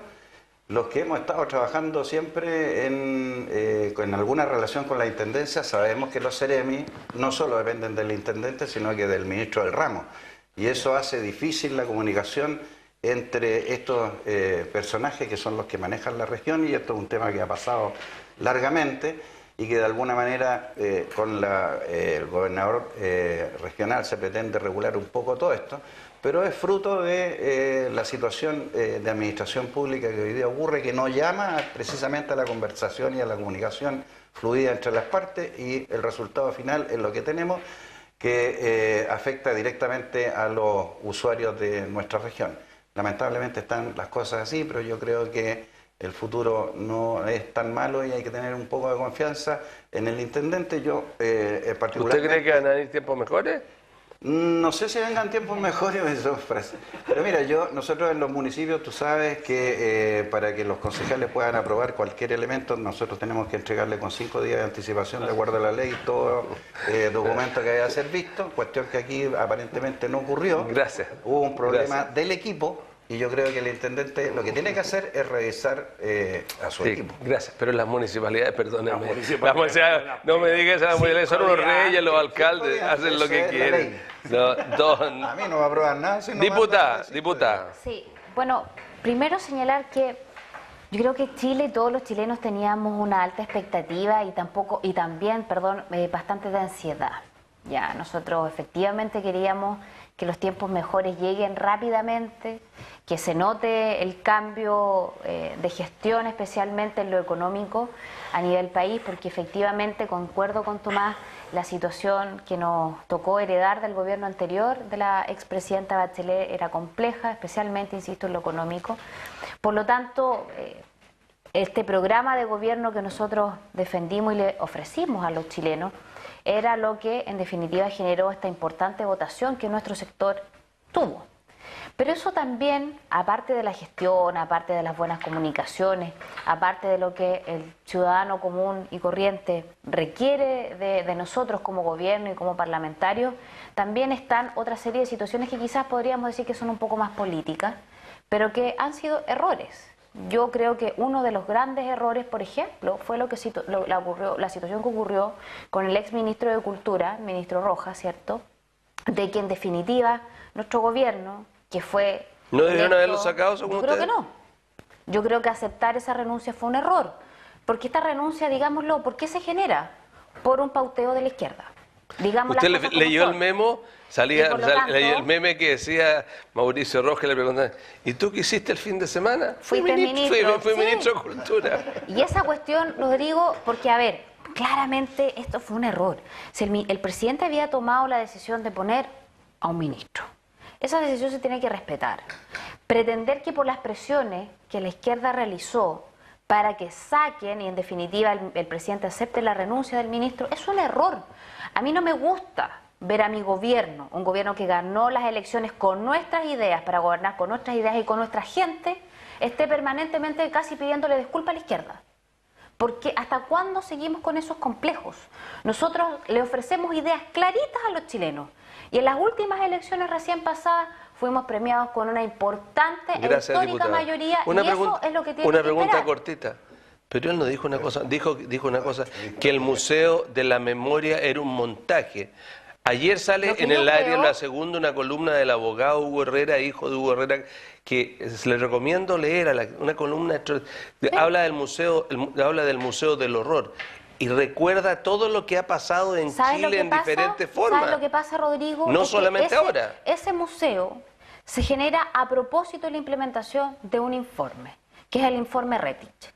los que hemos estado trabajando siempre en alguna relación con la Intendencia, sabemos que los Ceremi no solo dependen del Intendente, sino que del Ministro del Ramo. Y eso hace difícil la comunicación entre estos personajes que son los que manejan la región, y esto es un tema que ha pasado largamente y que de alguna manera con el gobernador regional se pretende regular un poco todo esto, pero es fruto de la situación de administración pública que hoy día ocurre, que no llama precisamente a la conversación y a la comunicación fluida entre las partes, y el resultado final es lo que tenemos, que afecta directamente a los usuarios de nuestra región. Lamentablemente están las cosas así, pero yo creo que el futuro no es tan malo y hay que tener un poco de confianza en el intendente. Yo particularmente... ¿Usted cree que van a venir tiempos mejores? No sé si vengan tiempos mejores, pero mira, nosotros en los municipios, tú sabes que para que los concejales puedan aprobar cualquier elemento, nosotros tenemos que entregarle con 5 días de anticipación, de acuerdo a la ley, todo documento que haya de ser visto, cuestión que aquí aparentemente no ocurrió. Gracias. Hubo un problema Gracias. del equipo, y yo creo que el intendente lo que tiene que hacer es revisar a su Sí, equipo. gracias, pero las municipalidades, perdónenme, Las municipalidades, no me digas, son unos reyes, los 5 alcaldes, días, hacen lo eso que es la quieren. ley. No, A mí no me aprueban nada. Si no diputada. Sí, bueno, primero señalar que yo creo que Chile y todos los chilenos teníamos una alta expectativa y también, bastante de ansiedad. Ya, nosotros efectivamente queríamos que los tiempos mejores lleguen rápidamente, que se note el cambio de gestión, especialmente en lo económico a nivel país, porque efectivamente, concuerdo con Tomás, la situación que nos tocó heredar del gobierno anterior de la expresidenta Bachelet era compleja, especialmente, insisto, en lo económico. Por lo tanto, este programa de gobierno que nosotros defendimos y le ofrecimos a los chilenos era lo que en definitiva generó esta importante votación que nuestro sector tuvo. Pero eso también, aparte de la gestión, aparte de las buenas comunicaciones, aparte de lo que el ciudadano común y corriente requiere de nosotros como gobierno y como parlamentarios, también están otra serie de situaciones que quizás podríamos decir que son un poco más políticas, pero que han sido errores. Yo creo que uno de los grandes errores, por ejemplo, fue la situación que ocurrió con el ex ministro de Cultura, el ministro Rojas, ¿cierto? De que en definitiva nuestro gobierno, que fue... ¿No debieron electo, haberlo sacado, según yo creo ustedes? que no. Yo creo que aceptar esa renuncia fue un error. Porque esta renuncia, digámoslo, ¿por qué se genera? Por un pauteo de la izquierda. Digamos ¿Usted las cosas como leyó el son. memo? Y por lo tanto, Leyó el meme que decía Mauricio Rojas, le preguntaban, ¿y tú qué hiciste el fin de semana? Fuiste ministro, Fui sí. ministro de Cultura. Y esa cuestión, Rodrigo, porque a ver, claramente esto fue un error. Si el presidente había tomado la decisión de poner a un ministro, esa decisión se tiene que respetar. Pretender que por las presiones que la izquierda realizó para que saquen y en definitiva el presidente acepte la renuncia del ministro es un error. A mí no me gusta ver a mi gobierno, un gobierno que ganó las elecciones con nuestras ideas, para gobernar con nuestras ideas y con nuestra gente, esté permanentemente casi pidiéndole disculpas a la izquierda. Porque ¿hasta cuándo seguimos con esos complejos? Nosotros le ofrecemos ideas claritas a los chilenos. Y en las últimas elecciones recién pasadas fuimos premiados con una importante e histórica diputada. mayoría. Una y pregunta, eso es lo que tiene una que pregunta esperar. cortita. Pero él no dijo una cosa, dijo una cosa, que el Museo de la Memoria era un montaje. Ayer sale Lo que en yo el diario creo- La Segunda una columna del abogado Hugo Herrera, hijo de Hugo Herrera, que le recomiendo leer, una columna, habla del museo, habla del Museo del Horror y recuerda todo lo que ha pasado en ¿Sabes lo Chile que en pasa? diferentes formas. ¿Sabes lo que pasa, Rodrigo? No Es que solamente ahora. Ese museo se genera a propósito de la implementación de un informe, que es el informe Retich.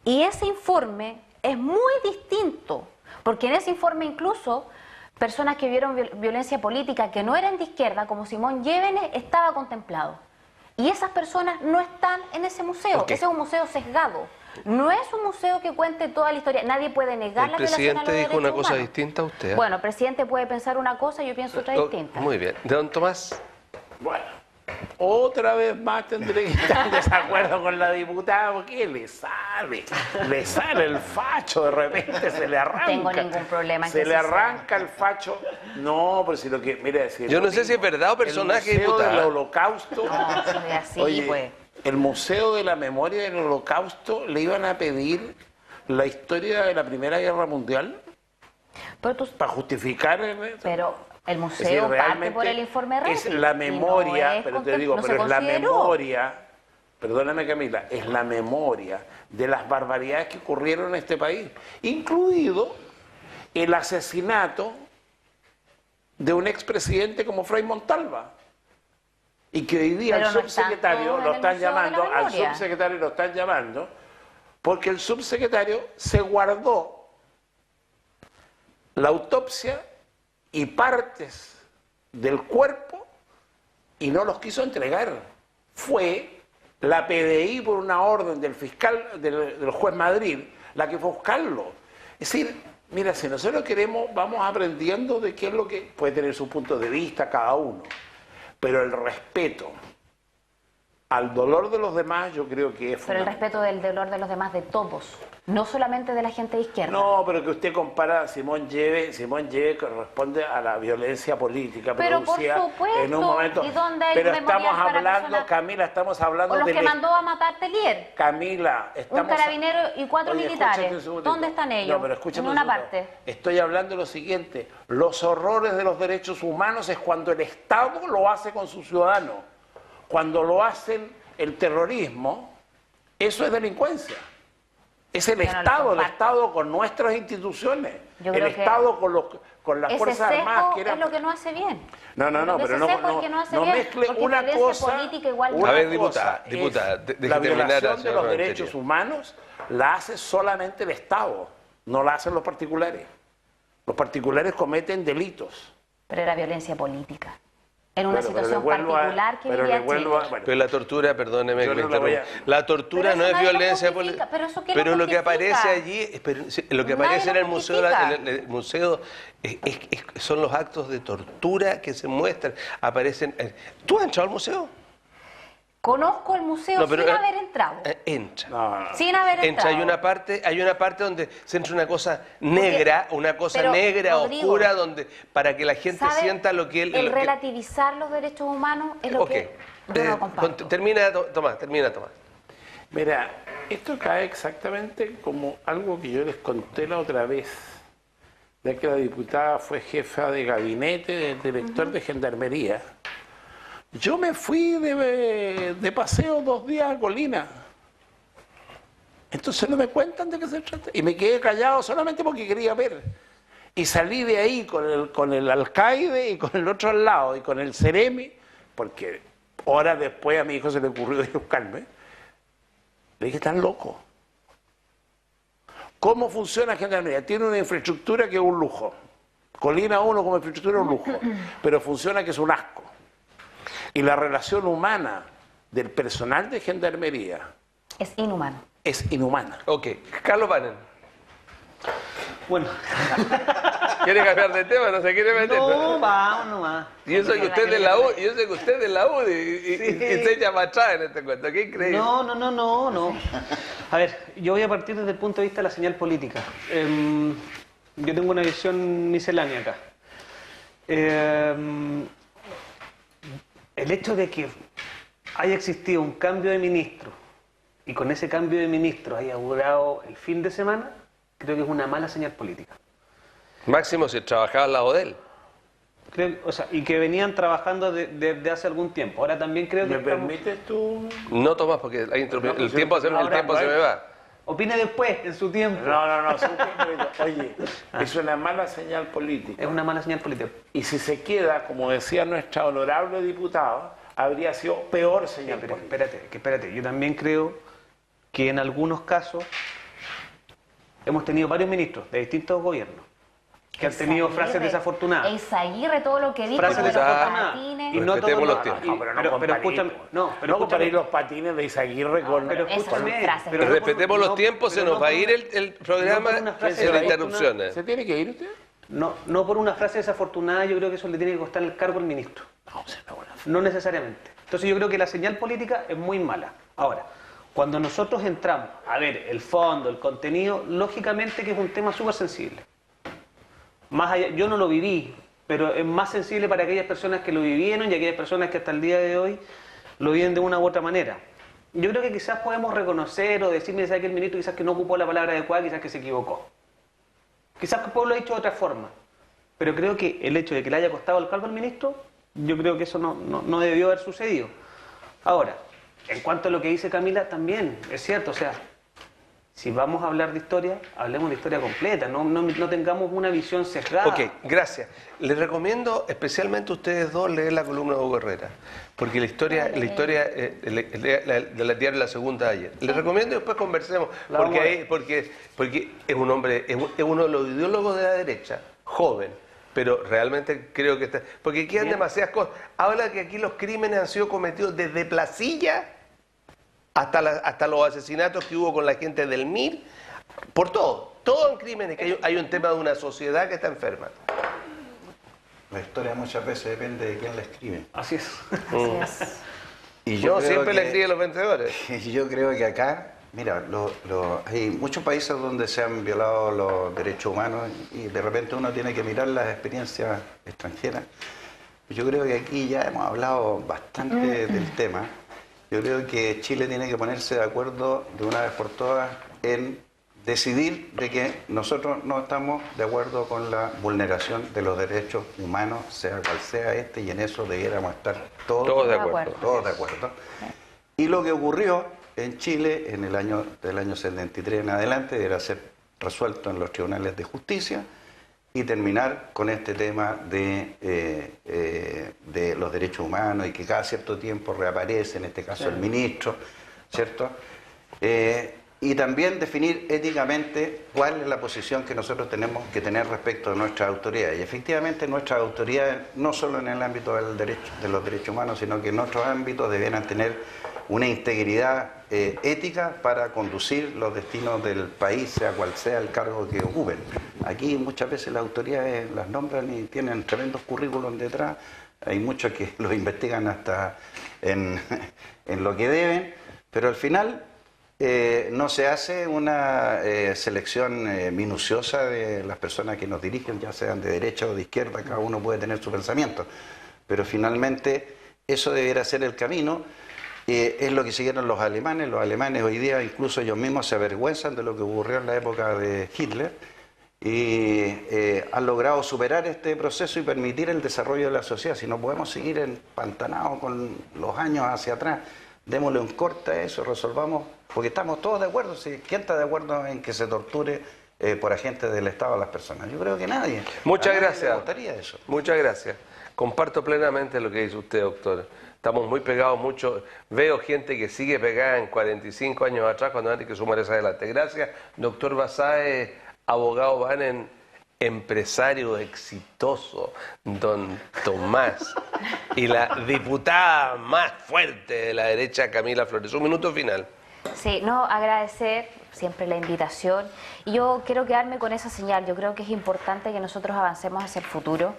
Y ese informe es muy distinto, porque en ese informe incluso personas que vieron violencia política que no eran de izquierda, como Simón Llévenes, estaba contemplado. Y esas personas no están en ese museo. Ok. Ese es un museo sesgado. No es un museo que cuente toda la historia. Nadie puede negar El la violación a los presidente dijo derechos una cosa humanos. distinta a usted. ¿eh? Bueno, el presidente puede pensar una cosa y yo pienso otra distinta. Muy bien. ¿De don Tomás? Bueno, otra vez más tendré que estar en desacuerdo con la diputada, porque le sale el facho, de repente se le arranca. No tengo ningún problema en se que le así sea. arranca el facho. No, pero si lo que, mira, si Yo no sé si es verdad o personaje, el Museo diputada. del Holocausto. No, si es así, Oye, pues. el Museo de la Memoria del Holocausto le iban a pedir la historia de la Primera Guerra Mundial para justificar Pero el es museo decir, parte realmente por el informe es Retich, la y no memoria, es pero te digo, no se pero es la consideró. memoria, perdóname Camila, es la memoria de las barbaridades que ocurrieron en este país, incluido el asesinato de un expresidente como Frei Montalva. Y que hoy día Pero el no están subsecretario todos en lo el están Museo de la llamando, al Memoria. subsecretario lo están llamando, porque el subsecretario se guardó la autopsia y partes del cuerpo y no los quiso entregar. Fue la PDI por una orden del fiscal, del juez Madrid, la que fue a buscarlo. Es decir, mira, si nosotros queremos, vamos aprendiendo de qué es lo que puede tener su punto de vista cada uno. Pero el respeto al dolor de los demás yo creo que es Pero el fundamental. respeto del dolor de los demás, de todos, no solamente de la gente de izquierda. No, pero que usted compara a Simón Lleve corresponde a la violencia política Pero por producida supuesto, en un momento. ¿y dónde hay pero memorial estamos para hablando, personas- Camila, estamos hablando O los de que mandó a matar Telier. Camila, estamos Un carabinero y 4 Oye, militares. escúchate un segundito. ¿Dónde están ellos? No, pero escúchame en un una segundo. parte. Estoy hablando de lo siguiente. Los horrores de los derechos humanos es cuando el Estado lo hace con sus ciudadanos. Cuando lo hacen el terrorismo, eso es delincuencia. Es el Yo no lo Estado, el comparto. Estado con nuestras instituciones. Yo El creo que Estado con las Ese Fuerzas Armadas. sesgo Que eran... es lo que no hace bien. No, Creo que pero ese no, sesgo es no, el que no hace no bien, mezcle porque una violencia cosa. política igual una A ver, cosa diputada, es deje la terminar, violación de señor los Rentería. derechos humanos la hace solamente el Estado, no la hacen los particulares. Los particulares cometen delitos. Pero era violencia política. En una Bueno, pero situación le vuelvo a- particular que pero vivía le vuelvo a- Chile. bueno, Pero la tortura, perdóneme Yo que me no lo voy a- interrumpa. La tortura Pero no eso es nadie lo violencia justifica, política. pero eso ¿quién lo Pero lo que justifica? aparece allí, lo que Nadie aparece lo en el museo, justifica. el museo son los actos de tortura que se muestran. Aparecen. ¿Tú has entrado al museo? Conozco el museo No, pero, sin haber entrado. Entra. no. Sin haber Entra, entrado. hay una parte donde se entra una cosa negra, pero, negra, Rodrigo, oscura, donde para que la gente ¿Sabe? sienta lo que él. El lo que- relativizar los derechos humanos es lo Ok. que yo no comparto. Termina, Tomás. Mira, esto cae exactamente como algo que yo les conté la otra vez, ya que la diputada fue jefa de gabinete del director de Gendarmería. Yo me fui de paseo 2 días a Colina. Entonces no me cuentan de qué se trata. Y me quedé callado solamente porque quería ver. Y salí de ahí con el alcaide y con el otro al lado y con el Ceremi, porque horas después a mi hijo se le ocurrió ir a buscarme. Le dije, están locos. ¿Cómo funciona Gendarmería? Tiene una infraestructura que es un lujo. Colina 1 como infraestructura es un lujo, pero funciona que es un asco. Y la relación humana del personal de Gendarmería Es inhumano. es inhumana. Ok. Carlos Banen. Bueno, quiere cambiar de tema, no se quiere meter. No, vamos nomás. Y eso que usted es de la U, y eso que usted es de la U y se echa para atrás en este cuento, qué increíble. No. A ver, yo voy a partir desde el punto de vista de la señal política. Yo tengo una visión miscelánea acá. El hecho de que haya existido un cambio de ministro y con ese cambio de ministro haya durado el fin de semana, creo que es una mala señal política. Máximo si trabajaba al lado de él. Creo, o sea, y que venían trabajando desde hace algún tiempo. Ahora también creo que... ¿Me permites tú? No, Tomás, porque el tiempo se me va. Opine después, en su tiempo. No. Oye, es una mala señal política. Es una mala señal política. Y si se queda, como decía nuestra honorable diputada, habría sido peor señal Pero política. espérate, yo también creo que en algunos casos hemos tenido varios ministros de distintos gobiernos que han tenido frases desafortunadas. Eizaguirre, todo lo que dijo Frases sobre los desafortunadas. patines. Y no todos Respetemos los los tiempos. pero escúchame, no comparéis los patines de Izaguirre con... pero Esas escúchame, frases. pero no Respetemos por- los tiempos, se pero nos no va a por ir una- el programa no por una frase en las desafortunada. interrupciones. ¿Se tiene que ir usted? No por una frase desafortunada, yo creo que eso le tiene que costar el cargo al ministro. No necesariamente. Entonces yo creo que la señal política es muy mala. Ahora, cuando nosotros entramos a ver el fondo, el contenido, lógicamente que es un tema súper sensible. Más allá, yo no lo viví, pero es más sensible para aquellas personas que lo vivieron y aquellas personas que hasta el día de hoy lo viven de una u otra manera. Yo creo que quizás podemos reconocer o decir, mira, ¿sabe que el ministro quizás que no ocupó la palabra adecuada, quizás que se equivocó? Quizás que el pueblo lo ha dicho de otra forma. Pero creo que el hecho de que le haya costado el cargo al ministro, yo creo que eso no debió haber sucedido. Ahora, en cuanto a lo que dice Camila, también es cierto, o sea, si vamos a hablar de historia, hablemos de historia completa, no tengamos una visión sesgada. Ok, gracias. Les recomiendo especialmente a ustedes dos leer la columna de Hugo Herrera, porque la historia de la diario La Segunda de ayer. Les recomiendo y después conversemos, porque es un hombre, es uno de los ideólogos de la derecha, joven, pero realmente creo que está... Porque quedan demasiadas cosas. Habla que aquí los crímenes han sido cometidos desde Placilla hasta los asesinatos que hubo con la gente del MIR, por todo en crímenes, que hay un tema de una sociedad que está enferma. La historia muchas veces depende de quién la escribe. Así es. Así es. Y Yo creo siempre le que- escribo a los vencedores. Y yo creo que acá, mira, hay muchos países donde se han violado los derechos humanos y de repente uno tiene que mirar las experiencias extranjeras. Yo creo que aquí ya hemos hablado bastante del tema. Yo creo que Chile tiene que ponerse de acuerdo de una vez por todas en decidir de que nosotros no estamos de acuerdo con la vulneración de los derechos humanos, sea cual sea este, y en eso debiéramos estar Todos de acuerdo. todos de acuerdo. Y lo que ocurrió en Chile en el año 73 en adelante deberá ser resuelto en los tribunales de justicia y terminar con este tema de los derechos humanos y que cada cierto tiempo reaparece, en este caso el ministro, ¿cierto? Y también definir éticamente cuál es la posición que nosotros tenemos que tener respecto de nuestras autoridades. Y efectivamente nuestras autoridades, no solo en el ámbito de los derechos humanos, sino que en otros ámbitos debieran tener una integridad ética para conducir los destinos del país, sea cual sea el cargo que ocupen. Aquí muchas veces las autoridades las nombran y tienen tremendos currículums detrás, hay muchos que los investigan hasta en lo que deben, pero al final no se hace una selección minuciosa de las personas que nos dirigen, ya sean de derecha o de izquierda, cada uno puede tener su pensamiento, pero finalmente eso debería ser el camino. Es lo que siguieron los alemanes. Los alemanes hoy día incluso ellos mismos se avergüenzan de lo que ocurrió en la época de Hitler y han logrado superar este proceso y permitir el desarrollo de la sociedad. Si no podemos seguir empantanados con los años hacia atrás, démosle un corte a eso, resolvamos, porque estamos todos de acuerdo. ¿Quién está de acuerdo en que se torture por agentes del Estado a las personas? Yo creo que nadie. Muchas A nadie gracias. le gustaría eso. Muchas gracias. Comparto plenamente lo que dice usted, doctor. Estamos muy pegados mucho. Veo gente que sigue pegada en 45 años atrás cuando hay que sumar eso adelante. Gracias, doctor Basáez, abogado Banen, empresario exitoso, don Tomás. Y la diputada más fuerte de la derecha, Camila Flores. Un minuto final. Sí, no, agradecer siempre la invitación y yo quiero quedarme con esa señal. Yo creo que es importante que nosotros avancemos hacia el futuro,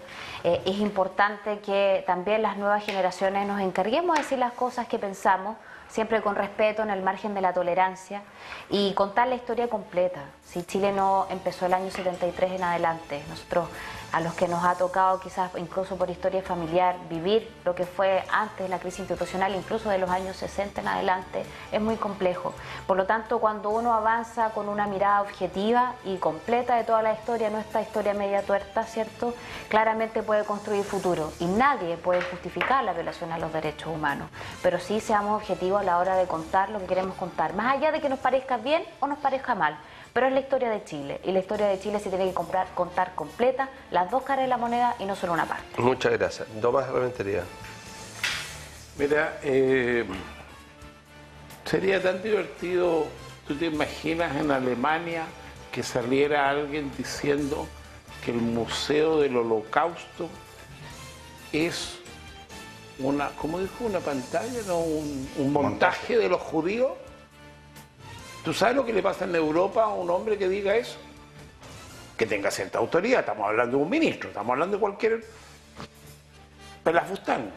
es importante que también las nuevas generaciones nos encarguemos de decir las cosas que pensamos, siempre con respeto, en el margen de la tolerancia y contar la historia completa. Si Chile no empezó el año 73 en adelante, nosotros a los que nos ha tocado quizás incluso por historia familiar vivir lo que fue antes de la crisis institucional, incluso de los años 60 en adelante, es muy complejo. Por lo tanto, cuando uno avanza con una mirada objetiva y completa de toda la historia, no esta historia media tuerta, ¿cierto?, claramente puede construir futuro y nadie puede justificar la violación a los derechos humanos, pero sí seamos objetivos a la hora de contar lo que queremos contar, más allá de que nos parezca bien o nos parezca mal. Pero es la historia de Chile, y la historia de Chile se tiene que contar completa, las dos caras de la moneda y no solo una parte. Muchas gracias. Tomás Rementería. Mira, sería tan divertido, ¿tú te imaginas en Alemania que saliera alguien diciendo que el Museo del Holocausto es una, ¿cómo dijo? Una pantalla, ¿no? Un montaje de los judíos? ¿Tú sabes lo que le pasa en Europa a un hombre que diga eso? Que tenga cierta autoridad. Estamos hablando de un ministro, estamos hablando de cualquier pelafustán.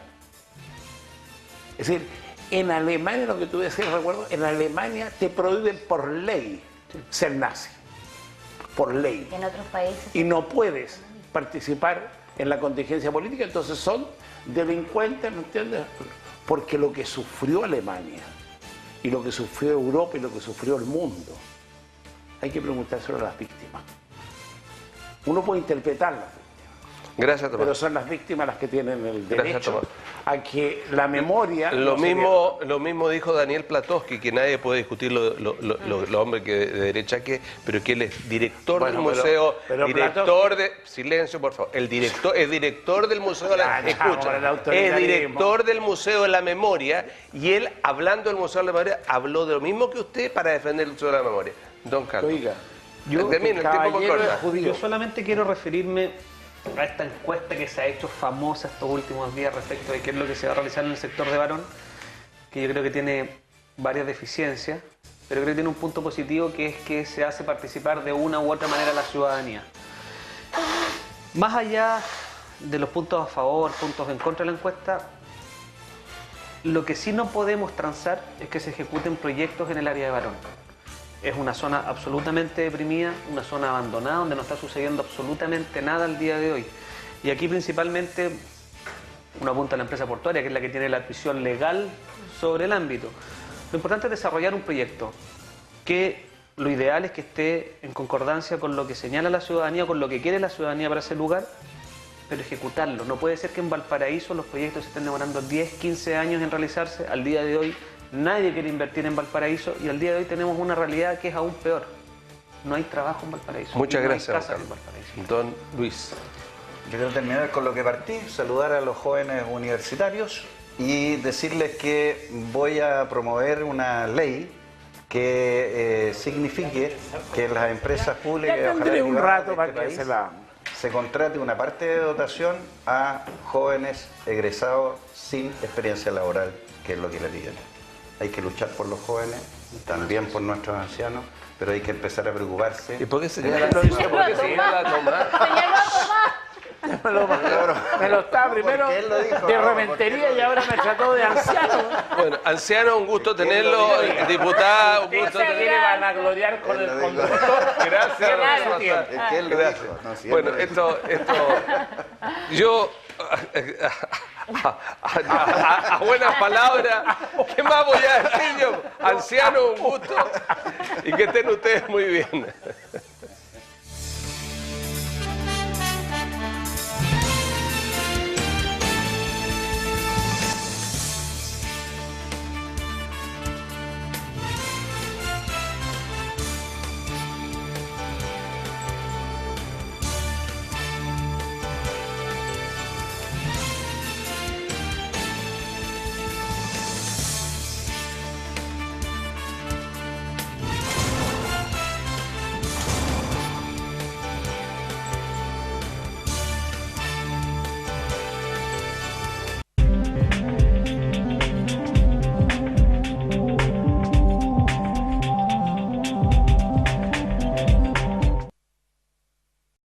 Es decir, en Alemania, lo que tú decías, recuerdo, en Alemania te prohíben por ley ser nazi. Por ley. En otros países. Y no puedes participar en la contingencia política, entonces son delincuentes, ¿me entiendes? Porque lo que sufrió Alemania, y lo que sufrió Europa y lo que sufrió el mundo, hay que preguntárselo a las víctimas. Uno puede interpretar las víctimas. Gracias, Tomás. Pero son las víctimas las que tienen el Gracias, derecho Tomás. a que la memoria... Lo mismo dijo Daniel Platowski, que nadie puede discutir los hombres que de derecha que, pero que él es director del museo, pero director de... Silencio, por favor. Es director del Museo de la... es director del Museo de la Memoria, y él, hablando del Museo de la Memoria, habló de lo mismo que usted para defender el Museo de la Memoria. Don Carlos. Oiga, yo solamente quiero referirme a esta encuesta que se ha hecho famosa estos últimos días respecto de qué es lo que se va a realizar en el sector de Barón, que yo creo que tiene varias deficiencias, pero creo que tiene un punto positivo, que es que se hace participar de una u otra manera a la ciudadanía. Más allá de los puntos a favor, puntos en contra de la encuesta, lo que sí no podemos transar es que se ejecuten proyectos en el área de Barón. Es una zona absolutamente deprimida, una zona abandonada, donde no está sucediendo absolutamente nada al día de hoy. Y aquí principalmente uno apunta a la empresa portuaria, que es la que tiene la visión legal sobre el ámbito. Lo importante es desarrollar un proyecto que lo ideal es que esté en concordancia con lo que señala la ciudadanía, con lo que quiere la ciudadanía para ese lugar, pero ejecutarlo. No puede ser que en Valparaíso los proyectos se estén demorando 10, 15 años en realizarse. Al día de hoy nadie quiere invertir en Valparaíso y al día de hoy tenemos una realidad que es aún peor. No hay trabajo en Valparaíso. Muchas no gracias, hay casas en Valparaíso. Don Luis. Yo quiero terminar con lo que partí, saludar a los jóvenes universitarios y decirles que voy a promover una ley que signifique que las empresas públicas Ya tendré un rato para que país se la... se contrate una parte de dotación a jóvenes egresados sin experiencia laboral, que es lo que le piden. Hay que luchar por los jóvenes, también por nuestros ancianos, pero hay que empezar a preocuparse. ¿Y por qué señala a Tomás? Me lo estaba primero Porque él lo dijo, de no, rementería y ahora me trató de anciano. Bueno, anciano, un gusto tenerlo, diputado, un gusto Se quiere tenerlo. vanagloriar con el Él lo conductor. Gracias, Claro. don Rafael. Es que él lo Gracias. dijo, no, si él Bueno, lo dijo. yo a buenas palabras, ¿qué más voy a decir yo? Anciano, un gusto y que estén ustedes muy bien.